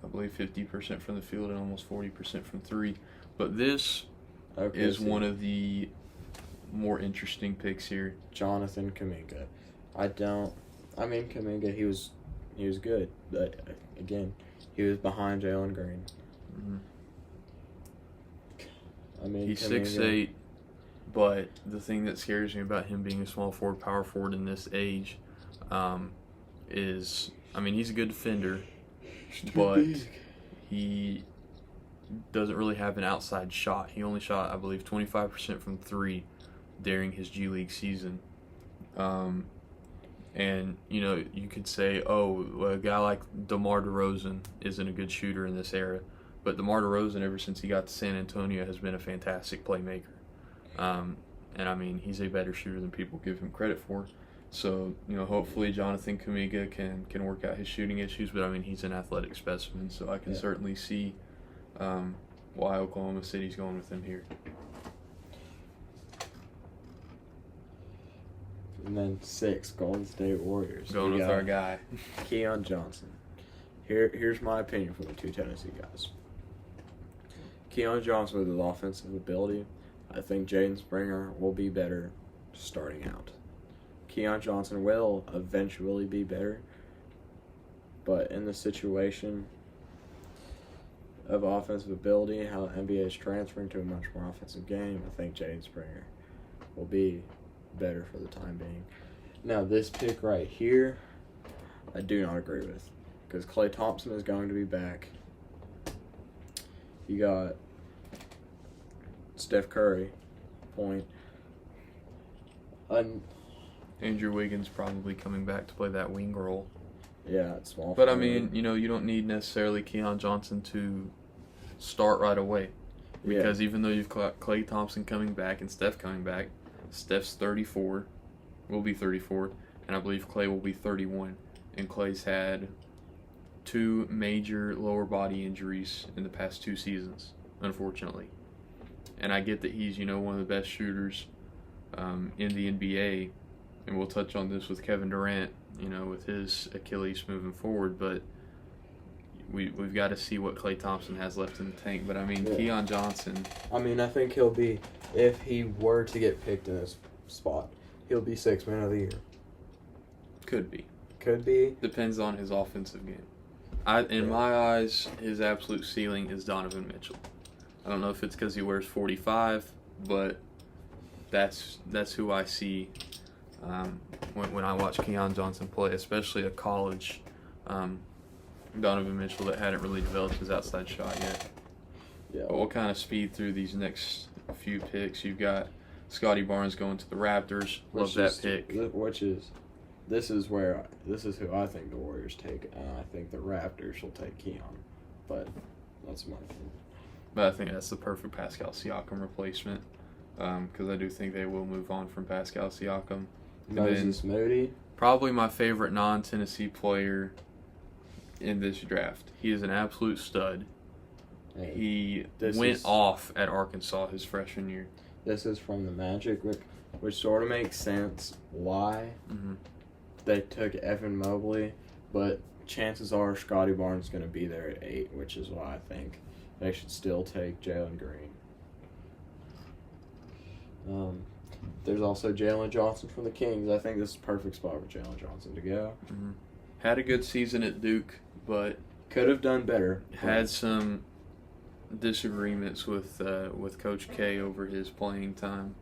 I believe, 50% from the field and almost 40% from 3. But this is one of the more interesting picks here. Jonathan Kuminga. Kuminga, he was good, but again, he was behind Jalen Green. He's 6'8", but the thing that scares me about him being a small forward, power forward in this age, is, he's a good defender, but he doesn't really have an outside shot. He only shot, I believe, 25% from 3 during his G League season. And, you could say, a guy like DeMar DeRozan isn't a good shooter in this era. But DeMar DeRozan, ever since he got to San Antonio, has been a fantastic playmaker. And, he's a better shooter than people give him credit for. So, hopefully Jonathan Kuminga can work out his shooting issues. But, he's an athletic specimen, so I can certainly see why Oklahoma City's going with him here. And then 6, Golden State Warriors. Going with our guy. Keon Johnson. Here's my opinion from the 2 Tennessee guys. Keon Johnson with his offensive ability, I think Jaden Springer will be better starting out. Keon Johnson will eventually be better, but in the situation of offensive ability, how the NBA is transferring to a much more offensive game, I think Jaden Springer will be better for the time being. Now, this pick right here, I do not agree with, because Klay Thompson is going to be back. You got Steph Curry, point. Andrew Wiggins probably coming back to play that wing role. Yeah, it's small. But, you don't need necessarily Keon Johnson to start right away. Because even though you've got Klay Thompson coming back and Steph coming back, Steph's 34, will be 34, and I believe Klay will be 31. And Klay's had 2 major lower body injuries in the past 2 seasons, unfortunately. And I get that he's, one of the best shooters in the NBA, and we'll touch on this with Kevin Durant, with his Achilles moving forward, but we've got to see what Klay Thompson has left in the tank. But, Keon Johnson. I think he'll be, if he were to get picked in this spot, he'll be 6th man of the year. Could be. Depends on his offensive game. In my eyes, his absolute ceiling is Donovan Mitchell. I don't know if it's because he wears 45, but that's who I see when I watch Keon Johnson play, especially a college Donovan Mitchell that hadn't really developed his outside shot yet. Yeah. But we'll kind of speed through these next few picks. You've got Scotty Barnes going to the Raptors. Love that pick. This is who I think the Warriors take, and I think the Raptors will take Keon. But that's my opinion. But I think that's the perfect Pascal Siakam replacement, because I do think they will move on from Pascal Siakam. Moses Moody. Probably my favorite non-Tennessee player in this draft. He is an absolute stud. Hey, he went off at Arkansas his freshman year. This is from the Magic, which sort of makes sense why they took Evan Mobley, but chances are Scotty Barnes is going to be there at 8, which is why I think they should still take Jalen Green. There's also Jalen Johnson from the Kings. I think this is a perfect spot for Jalen Johnson to go. Had a good season at Duke, but could have done better. Had some disagreements with Coach K over his playing time.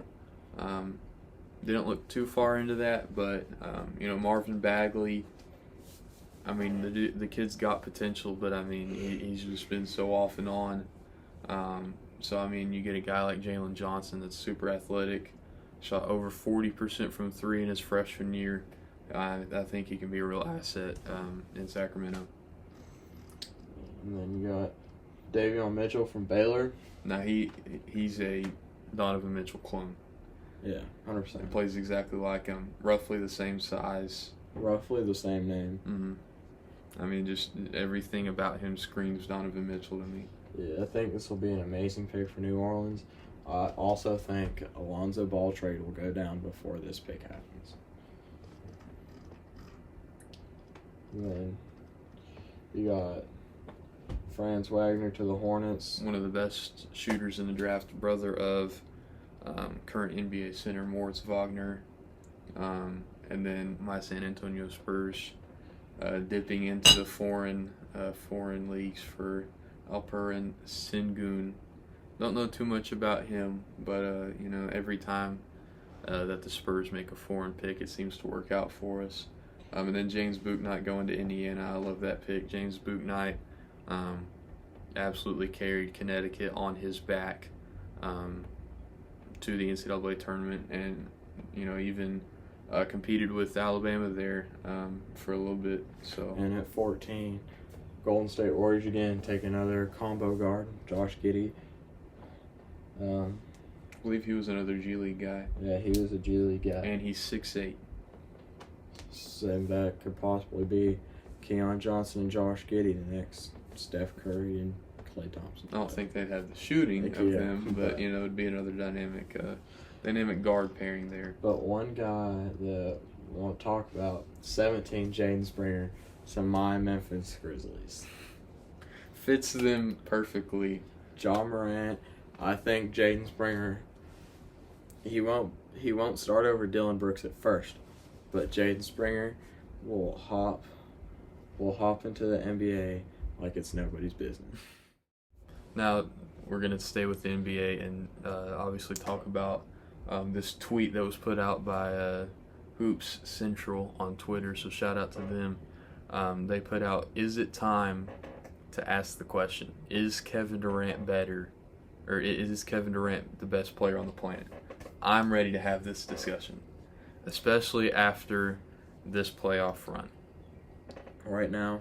Didn't look too far into that, but Marvin Bagley. The kid's got potential, but he's just been so off and on. You get a guy like Jalen Johnson that's super athletic, shot over 40% from 3 in his freshman year. I think he can be a real asset in Sacramento. And then you got Davion Mitchell from Baylor. Now he's a Donovan Mitchell clone. Yeah, 100%. He plays exactly like him, roughly the same size. Roughly the same name. Just everything about him screams Donovan Mitchell to me. Yeah, I think this will be an amazing pick for New Orleans. I also think Alonzo Ball trade will go down before this pick happens. And then you got Franz Wagner to the Hornets. One of the best shooters in the draft, brother of current NBA center Moritz Wagner. And then my San Antonio Spurs dipping into the foreign leagues for Alperen Sengun. Don't know too much about him, but every time that the Spurs make a foreign pick, it seems to work out for us. And then James Bouknight going to Indiana. I love that pick. James Bouknight, absolutely carried Connecticut on his back to the NCAA tournament, and even competed with Alabama there for a little bit. So. And at 14, Golden State Warriors again take another combo guard, Josh Giddey. I believe he was another G League guy. Yeah, he was a G League guy. And he's 6'8". So that could possibly be Keon Johnson and Josh Giddey, the next Steph Curry and Klay Thompson. I don't think they'd have the shooting of them, but it'd be another dynamic guard pairing there. But one guy that we won't talk about, 17, Jaden Springer, some my Memphis Grizzlies. Fits them perfectly. John Morant, I think Jaden Springer, he won't start over Dylan Brooks at first, but Jaden Springer will hop into the NBA like it's nobody's business. Now we're gonna stay with the NBA and obviously talk about this tweet that was put out by Hoops Central on Twitter. So shout out to them. They put out, "Is it time to ask the question, is Kevin Durant better, or is Kevin Durant the best player on the planet?" I'm ready to have this discussion, especially after this playoff run. Right now,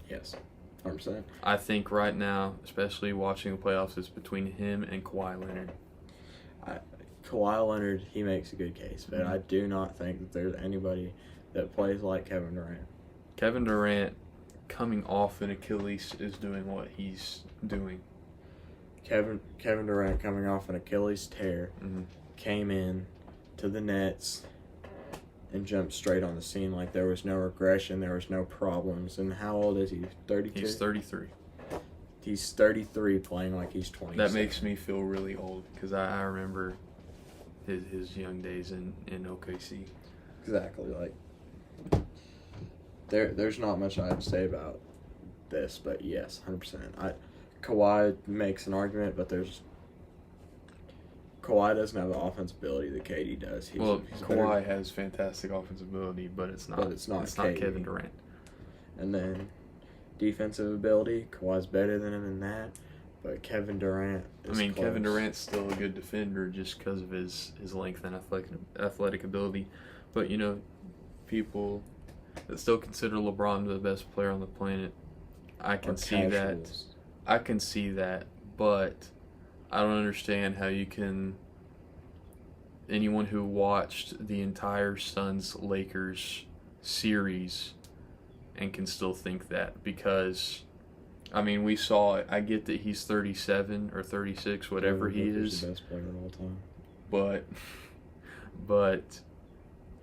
yes, 100%. I think right now, especially watching the playoffs, it's between him and Kawhi Leonard. Kawhi Leonard, he makes a good case, but I do not think that there's anybody that plays like Kevin Durant. Kevin Durant, coming off an Achilles, is doing what he's doing. Kevin Durant, coming off an Achilles tear, came in to the Nets and jumped straight on the scene like there was no regression, there was no problems. And how old is he? 32? He's 33. He's 33 playing like he's 20. That makes me feel really old because I remember his young days in OKC. Exactly. Like, there's not much I have to say about this, but yes, 100%. Kawhi makes an argument, but Kawhi doesn't have the offensive ability that KD does. Kawhi has fantastic offensive ability, but it's not Kevin Durant. And then defensive ability, Kawhi's better than him in that, but Kevin Durant is close. Kevin Durant's still a good defender just because of his length and athletic ability. But, people that still consider LeBron the best player on the planet, I can see that, but I don't understand how anyone who watched the entire Suns-Lakers series and can still think that, because, we saw it. I get that he's 37 or 36, whatever he is. The best player of all time. But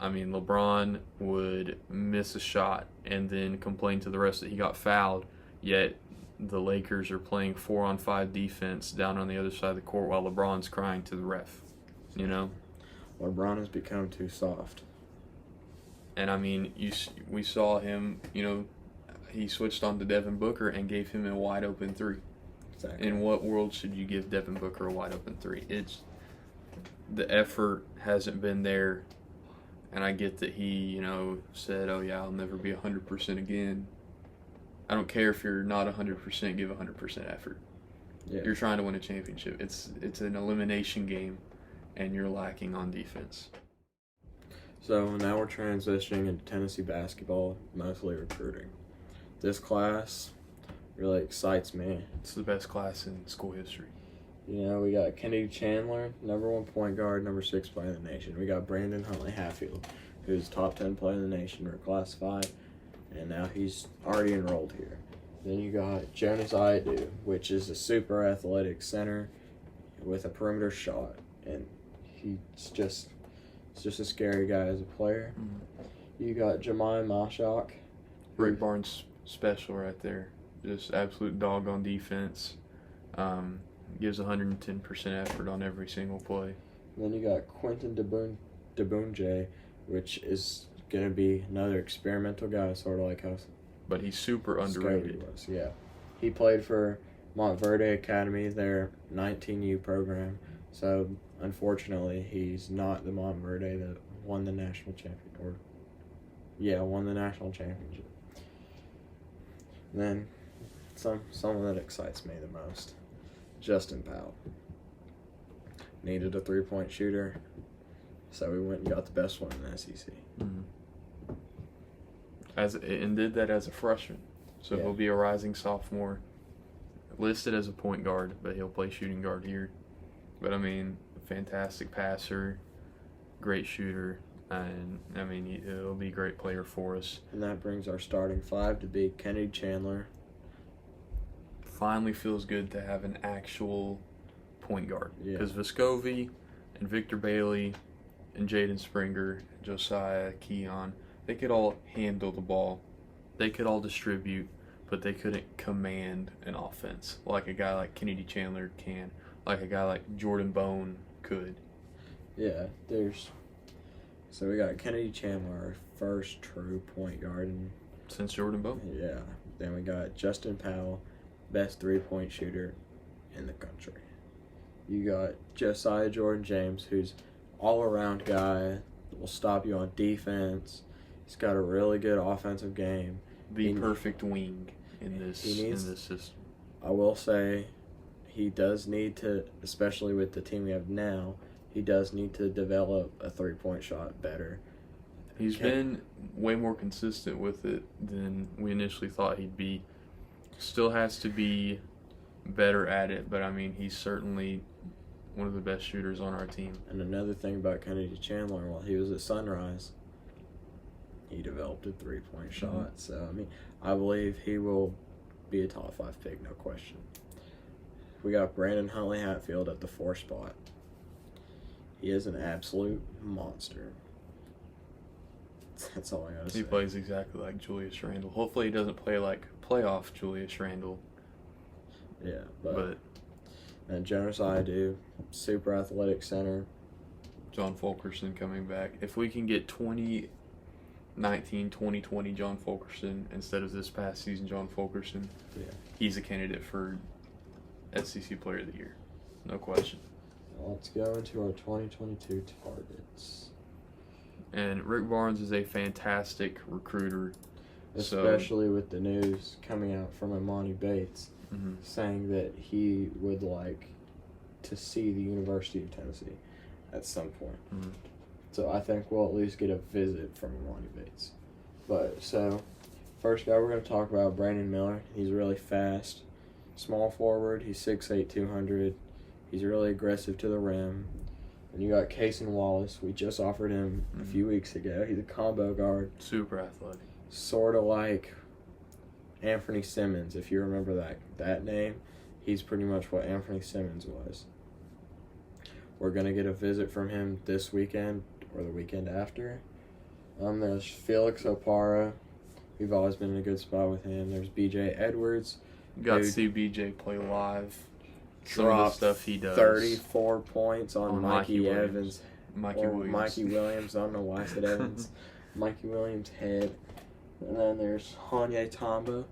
LeBron would miss a shot and then complain to the rest that he got fouled, yet the Lakers are playing 4-on-5 defense down on the other side of the court while LeBron's crying to the ref, LeBron has become too soft. And we saw him, he switched on to Devin Booker and gave him a wide open three. Exactly. In what world should you give Devin Booker a wide open three? The effort hasn't been there, and I get that he, said, "Oh yeah, I'll never be 100% again." I don't care if you're not 100%, give 100% effort. Yeah. You're trying to win a championship. It's an elimination game, and you're lacking on defense. So now we're transitioning into Tennessee basketball, mostly recruiting. This class really excites me. It's the best class in school history. We got Kennedy Chandler, number 1 point guard, number 6 player in the nation. We got Brandon Huntley-Hatfield, who's top 10 player in the nation, reclassified, and now he's already enrolled here. Then you got Jonas Aidoo, which is a super athletic center with a perimeter shot, and he's just a scary guy as a player. Mm-hmm. You got Jemai Mashak. Rick Barnes special right there. Just absolute dog on defense. Gives 110% effort on every single play. Then you got Quentin Debunje, which is going to be another experimental guy, sort of like how. But he's super underrated. Was, yeah. He played for Montverde Academy, their 19U program. So, unfortunately, he's not the Montverde that won the national championship. Won the national championship. Then, someone that excites me the most. Justin Powell. Needed a 3-point shooter, so we went and got the best one in the SEC. Mm-hmm. And did that as a freshman. So he'll be a rising sophomore, listed as a point guard, but he'll play shooting guard here. But, I mean, fantastic passer, great shooter, and, I mean, he'll be a great player for us. And that brings our starting 5 to be Kennedy Chandler. Finally feels good to have an actual point guard. Yeah. Because Vescovi and Victor Bailey and Jaden Springer, Josiah, Keon, they could all handle the ball. They could all distribute, but they couldn't command an offense like a guy like Kennedy Chandler can, like a guy like Jordan Bone could. Yeah, so we got Kennedy Chandler, our first true point guard. Since Jordan Bone? Yeah. Then we got Justin Powell, best 3-point shooter in the country. You got Josiah Jordan James, who's all-around guy, will stop you on defense. He's got a really good offensive game. The perfect wing in this system. I will say he does need to, especially with the team we have now, he does need to develop a 3-point shot better. He's been way more consistent with it than we initially thought he'd be. Still has to be better at it, but I mean, he's certainly one of the best shooters on our team. And another thing about Kennedy Chandler, while he was at Sunrise, he developed a 3-point shot. Mm-hmm. So, I mean, I believe he will be a top 5 pick, no question. We got Brandon Huntley Hatfield at the 4 spot. He is an absolute monster. That's all I gotta say. He plays exactly like Julius Randle. Hopefully he doesn't play like playoff Julius Randle. Yeah, but and Jonas Idu, super athletic center. John Fulkerson coming back. If we can get 2019, 2020 John Fulkerson instead of this past season John Fulkerson, he's a candidate for SEC Player of the Year. No question. Let's go into our 2022 targets. And Rick Barnes is a fantastic recruiter. Especially with the news coming out from Imani Bates saying that he would like to see the University of Tennessee at some point. Mm-hmm. So I think we'll at least get a visit from Imani Bates. But so, first guy we're going to talk about, Brandon Miller. He's really fast. Small forward. He's 6'8", 200. He's really aggressive to the rim. And you got Cason Wallace. We just offered him a few weeks ago. He's a combo guard. Super athletic. Sort of like Anthony Simmons, if you remember that name. He's pretty much what Anthony Simmons was. We're going to get a visit from him this weekend or the weekend after. There's Felix Opara. We've always been in a good spot with him. There's BJ Edwards. Got to see BJ play live. Some of the Dropped stuff he does. 34 points on Mikey Williams. Evans. Mikey Williams. I don't know why I said Evans. Mikey Williams' head. And then there's Hanye Tamba.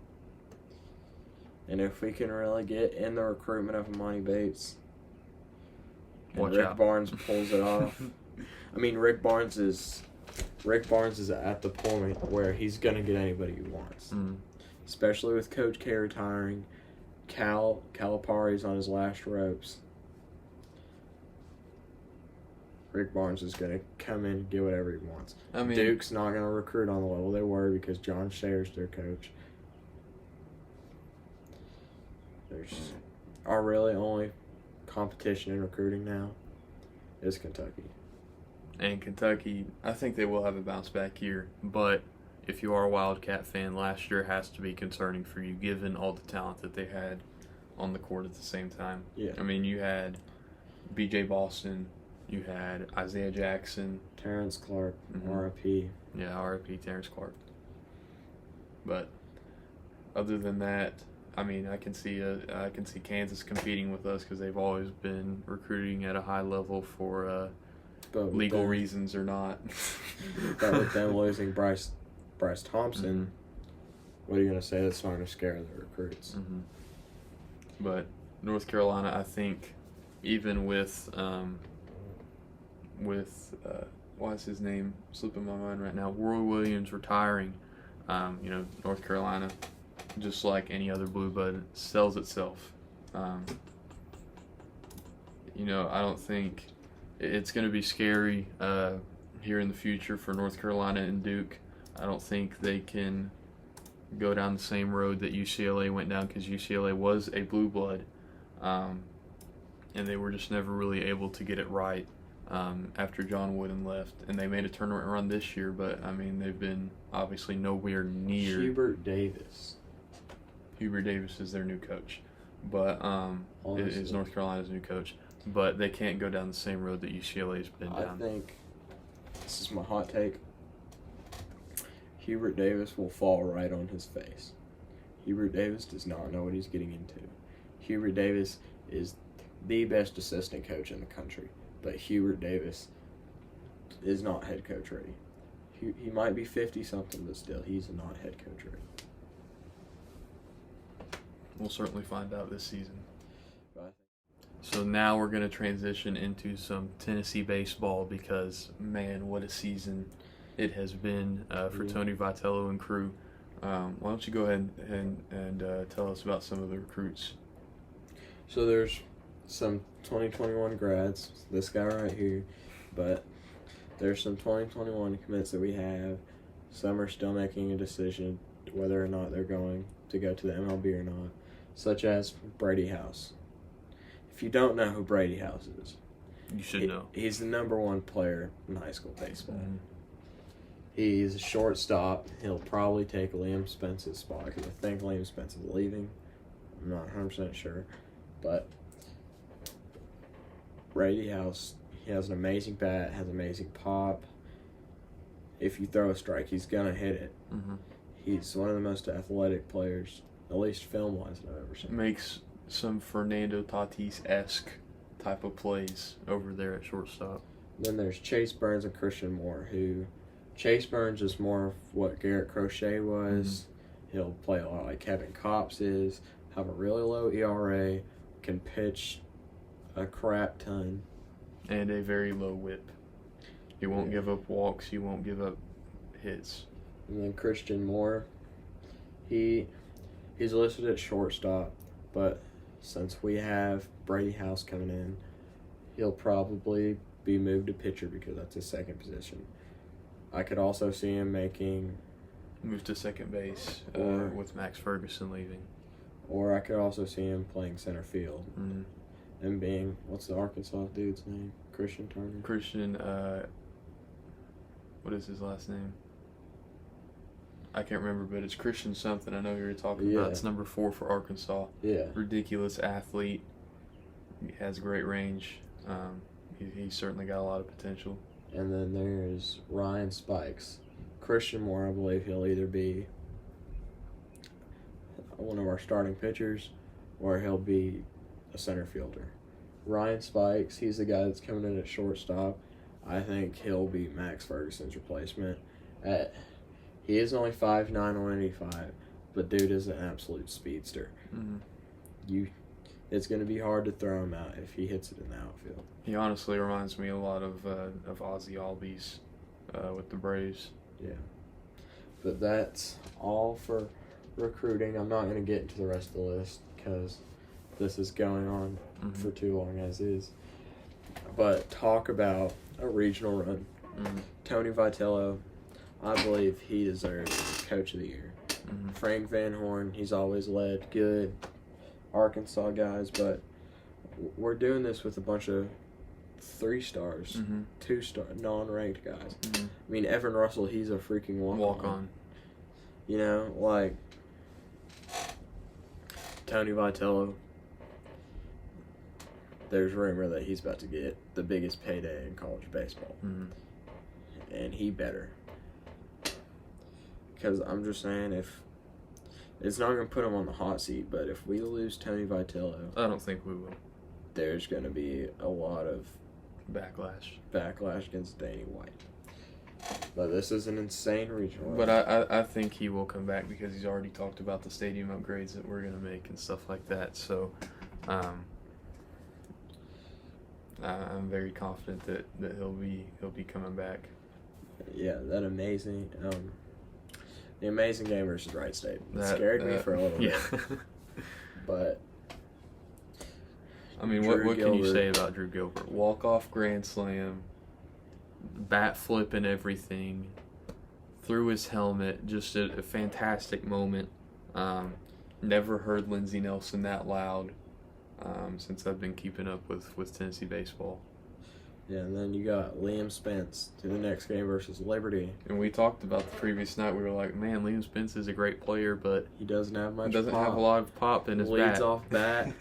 And if we can really get in the recruitment of Imani Bates, and Rick Barnes pulls it off. I mean, Rick Barnes is at the point where he's gonna get anybody he wants. Especially with Coach K retiring. Calipari's on his last ropes. Rick Barnes is going to come in and get whatever he wants. I mean, Duke's not going to recruit on the level they were because John Shayer's their coach. There's our really only competition in recruiting now is Kentucky. And Kentucky, I think they will have a bounce back year, but if you are a Wildcat fan, last year has to be concerning for you given all the talent that they had on the court at the same time. Yeah. I mean, you had B.J. Boston, you had Isaiah Jackson. Terrence Clark, RIP. Yeah, RIP Terrence Clark. But other than that, I mean, I can see Kansas competing with us because they've always been recruiting at a high level for legal reasons or not. But with them losing Bryce Thompson, what are you going to say that's not going to scare the recruits? But North Carolina, I think, even with why is his name slipping my mind right now? Roy Williams retiring. North Carolina just like any other blue blood, sells itself. I don't think it's going to be scary here in the future for North Carolina and Duke. I don't think they can go down the same road that UCLA went down, because UCLA was a blue blood, and they were just never really able to get it right after John Wooden left. And they made a tournament run this year, but they've been obviously nowhere near. Hubert Davis is their new coach, but is North Carolina's new coach. But they can't go down the same road that UCLA's been down. I think, this is my hot take, Hubert Davis will fall right on his face. Hubert Davis does not know what he's getting into. Hubert Davis is the best assistant coach in the country, but Hubert Davis is not head coach ready. He might be 50-something, but still, he's not head coach ready. We'll certainly find out this season. So now we're going to transition into some Tennessee baseball, because, man, what a season it has been for Tony Vitello and crew. Why don't you go ahead and tell us about some of the recruits? So there's some 2021 grads, this guy right here, but there's some 2021 commits that we have. Some are still making a decision whether or not they're going to go to the MLB or not, such as Brady House. If you don't know who Brady House is, you should know. He's the number one player in high school baseball. Mm-hmm. He's a shortstop. He'll probably take Liam Spence's spot, because I think Liam Spence is leaving. I'm not 100% sure. But Brady House, he has an amazing bat, has amazing pop. If you throw a strike, he's going to hit it. Mm-hmm. He's one of the most athletic players, at least film-wise, I've ever seen. Makes some Fernando Tatis-esque type of plays over there at shortstop. Then there's Chase Burns and Christian Moore, who Chase Burns is more of what Garrett Crochet was. Mm-hmm. He'll play a lot like Kevin Kopps is, have a really low ERA, can pitch a crap ton. And a very low whip. He won't give up walks, he won't give up hits. And then Christian Moore, he's listed at shortstop, but since we have Brady House coming in, he'll probably be moved to pitcher, because that's his second position. I could also see him move to second base with Max Ferguson leaving. Or I could also see him playing center field. Mm-hmm. And being, what's the Arkansas dude's name? Christian Turner? What is his last name? I can't remember, but it's Christian something. I know who you're talking about. It's number 4 for Arkansas. Yeah. Ridiculous athlete. He has great range. He's certainly got a lot of potential. And then there's Ryan Spikes. Christian Moore, I believe he'll either be one of our starting pitchers or he'll be a center fielder. Ryan Spikes, he's the guy that's coming in at shortstop. I think he'll be Max Ferguson's replacement. He is only 5'9", 185, but dude is an absolute speedster. Mm-hmm. It's going to be hard to throw him out if he hits it in the outfield. He honestly reminds me a lot of Ozzie Albies with the Braves. Yeah. But that's all for recruiting. I'm not going to get into the rest of the list because this is going on for too long as is. But talk about a regional run. Mm-hmm. Tony Vitello, I believe he deserves Coach of the Year. Mm-hmm. Frank Van Horn, he's always led good Arkansas guys, but we're doing this with a bunch of 3 stars, 2-star, non-ranked guys. Mm-hmm. I mean, Evan Russell, he's a freaking walk-on. You know, like Tony Vitello, there's rumor that he's about to get the biggest payday in college baseball. Mm-hmm. And he better. Because I'm just saying, if it's not going to put him on the hot seat, but if we lose Tony Vitello, I don't think we will. There's going to be a lot of backlash against Danny White. But this is an insane regional. But I think he will come back because he's already talked about the stadium upgrades that we're going to make and stuff like that. So I'm very confident that he'll be coming back. Yeah, that amazing. the amazing game versus Wright State. It scared me for a little bit. But I mean, what can you say about Drew Gilbert? Walk-off grand slam, bat flip and everything, through his helmet, just a fantastic moment. Never heard Lindsey Nelson that loud since I've been keeping up with Tennessee baseball. Yeah, and then you got Liam Spence to the next game versus Liberty. And we talked about the previous night. We were like, man, Liam Spence is a great player, but he doesn't have much. He doesn't pop. have a lot of pop in his bat. Leads off bat.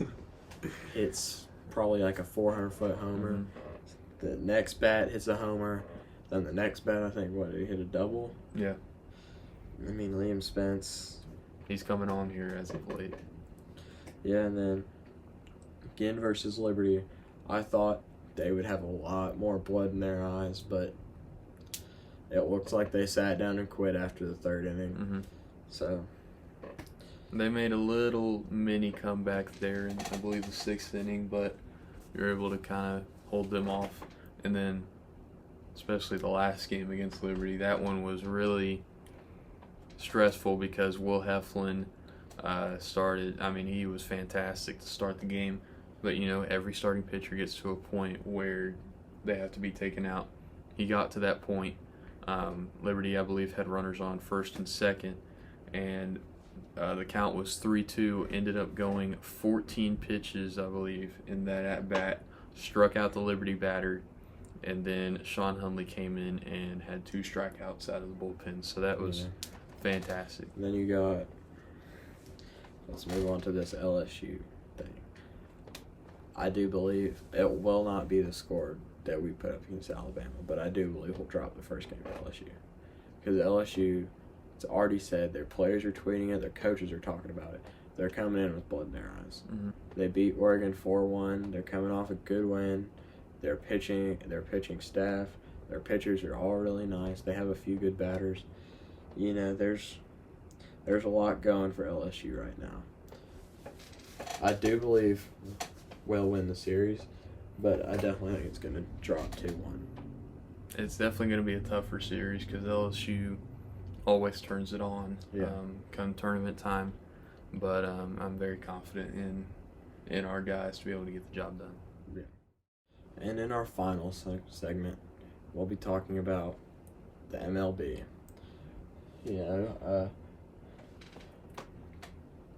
It's probably like a 400-foot homer. Mm-hmm. The next bat hits a homer. Then the next bat, I think, he hit a double? Yeah. I mean, Liam Spence. He's coming on here as of late. Yeah, and then again versus Liberty, I thought they would have a lot more blood in their eyes, but it looks like they sat down and quit after the third inning. Mm-hmm. So they made a little mini comeback there in, I believe, the sixth inning, but you're able to kind of hold them off. And then, especially the last game against Liberty, that one was really stressful because Will Heflin started. I mean, he was fantastic to start the game. But, every starting pitcher gets to a point where they have to be taken out. He got to that point. Liberty, I believe, had runners on first and second. And the count was 3-2. Ended up going 14 pitches, I believe, in that at-bat. Struck out the Liberty batter. And then Sean Hundley came in and had 2 strikeouts out of the bullpen. So that was fantastic. And then you got, let's move on to this LSU thing. I do believe it will not be the score that we put up against Alabama, but I do believe we'll drop the first game to LSU. Because LSU, it's already said, their players are tweeting it, their coaches are talking about it. They're coming in with blood in their eyes. Mm-hmm. They beat Oregon 4-1. They're coming off a good win. Their pitching staff, their pitchers are all really nice. They have a few good batters. There's a lot going for LSU right now. I do believe we'll win the series, but I definitely think it's going to drop 2-1. It's definitely going to be a tougher series because LSU always turns it on come tournament time. But I'm very confident in our guys to be able to get the job done. Yeah. And in our final segment, we'll be talking about the MLB.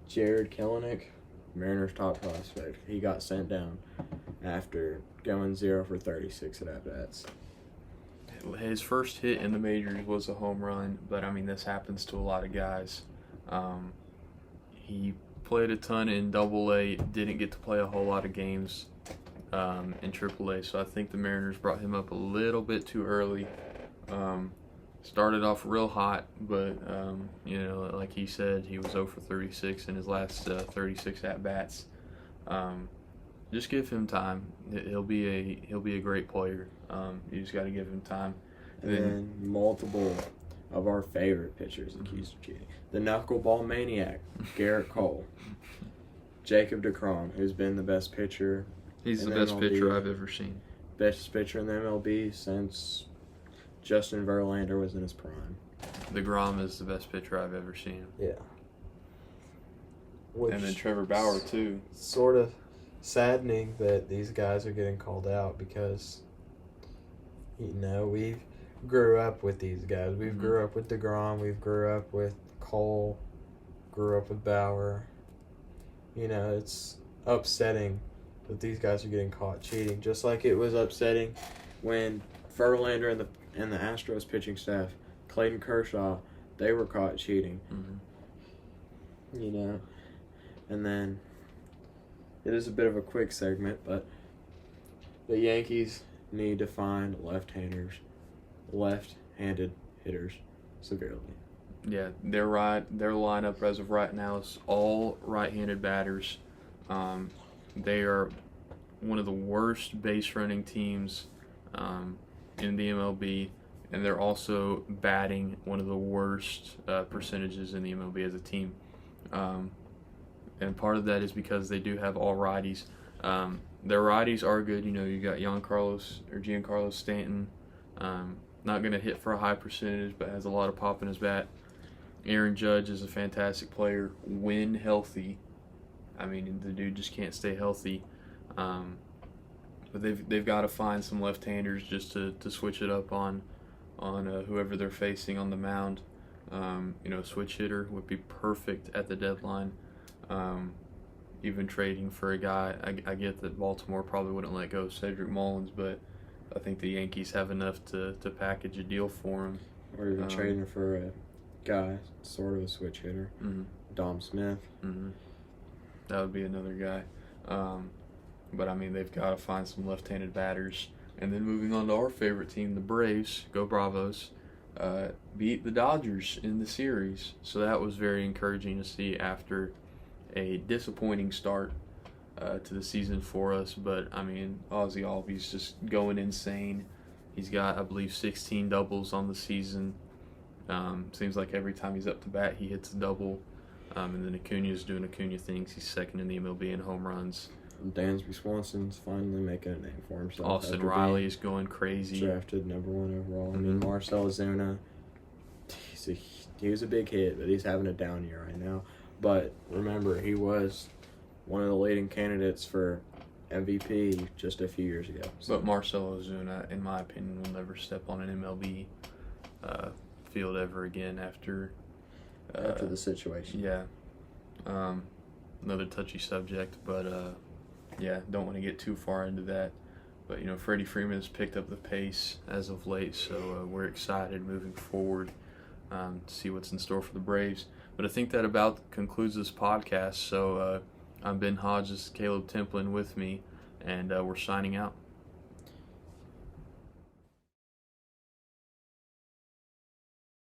Jared Kelenic, Mariners' top prospect, he got sent down after going 0 for 36 at at-bats. His first hit in the majors was a home run, but, this happens to a lot of guys. He played a ton in Double-A, didn't get to play a whole lot of games in Triple-A, so I think the Mariners brought him up a little bit too early. Started off real hot, but, like he said, he was 0 for 36 in his last 36 at-bats. Just give him time. He'll be a great player. You just got to give him time. And then multiple of our favorite pitchers accused of cheating. The knuckleball maniac, Garrett Cole. Jacob deGrom, who's been the best pitcher. He's the best pitcher I've ever seen. Best pitcher in the MLB since Justin Verlander was in his prime. DeGrom is the best pitcher I've ever seen. Yeah. And then Trevor Bauer, too. Sort of saddening that these guys are getting called out because, we grew up with these guys. We've grew up with DeGrom. We've grew up with Cole. Grew up with Bauer. It's upsetting that these guys are getting caught cheating. Just like it was upsetting when Verlander and the Astros pitching staff, Clayton Kershaw, they were caught cheating. Mm-hmm. And then it is a bit of a quick segment, but the Yankees need to find left-handed hitters severely. Yeah, their lineup as of right now is all right-handed batters. They are one of the worst base running teams in the MLB, and they're also batting one of the worst percentages in the MLB as a team. And part of that is because they do have all righties. Their righties are good. You got Giancarlo Stanton. Not going to hit for a high percentage, but has a lot of pop in his bat. Aaron Judge is a fantastic player when healthy. I mean, the dude just can't stay healthy. But they've got to find some left-handers just to switch it up on whoever they're facing on the mound. Switch hitter would be perfect at the deadline. Even trading for a guy, I get that Baltimore probably wouldn't let go of Cedric Mullins, but I think the Yankees have enough to package a deal for him. Or even trading for a guy, sort of a switch hitter, Mm-hmm. Dom Smith. Mm-hmm. That would be another guy. But, I mean, they've got to find some left-handed batters. And then moving on to our favorite team, the Braves, go Bravos, beat the Dodgers in the series. So that was very encouraging to see after a disappointing start to the season for us. But, I mean, Ozzy Albies just going insane. He's got, I believe, 16 doubles on the season. Seems like every time he's up to bat, he hits a double. And then Acuna's doing Acuna things. He's second in the MLB in home runs. Dansby Swanson's finally making a name for himself. Austin Riley is going crazy. Drafted #1 overall. Mm-hmm. I mean, Marcell Ozuna, he was a big hit, but he's having a down year right now. But remember, he was one of the leading candidates for MVP just a few years ago. But Marcell Ozuna, in my opinion, will never step on an MLB field ever again after the situation. Yeah. Another touchy subject, but don't want to get too far into that. But, Freddie Freeman has picked up the pace as of late, so we're excited moving forward to see what's in store for the Braves. But I think that about concludes this podcast. So I'm Ben Hodges, Caleb Templin with me, and we're signing out.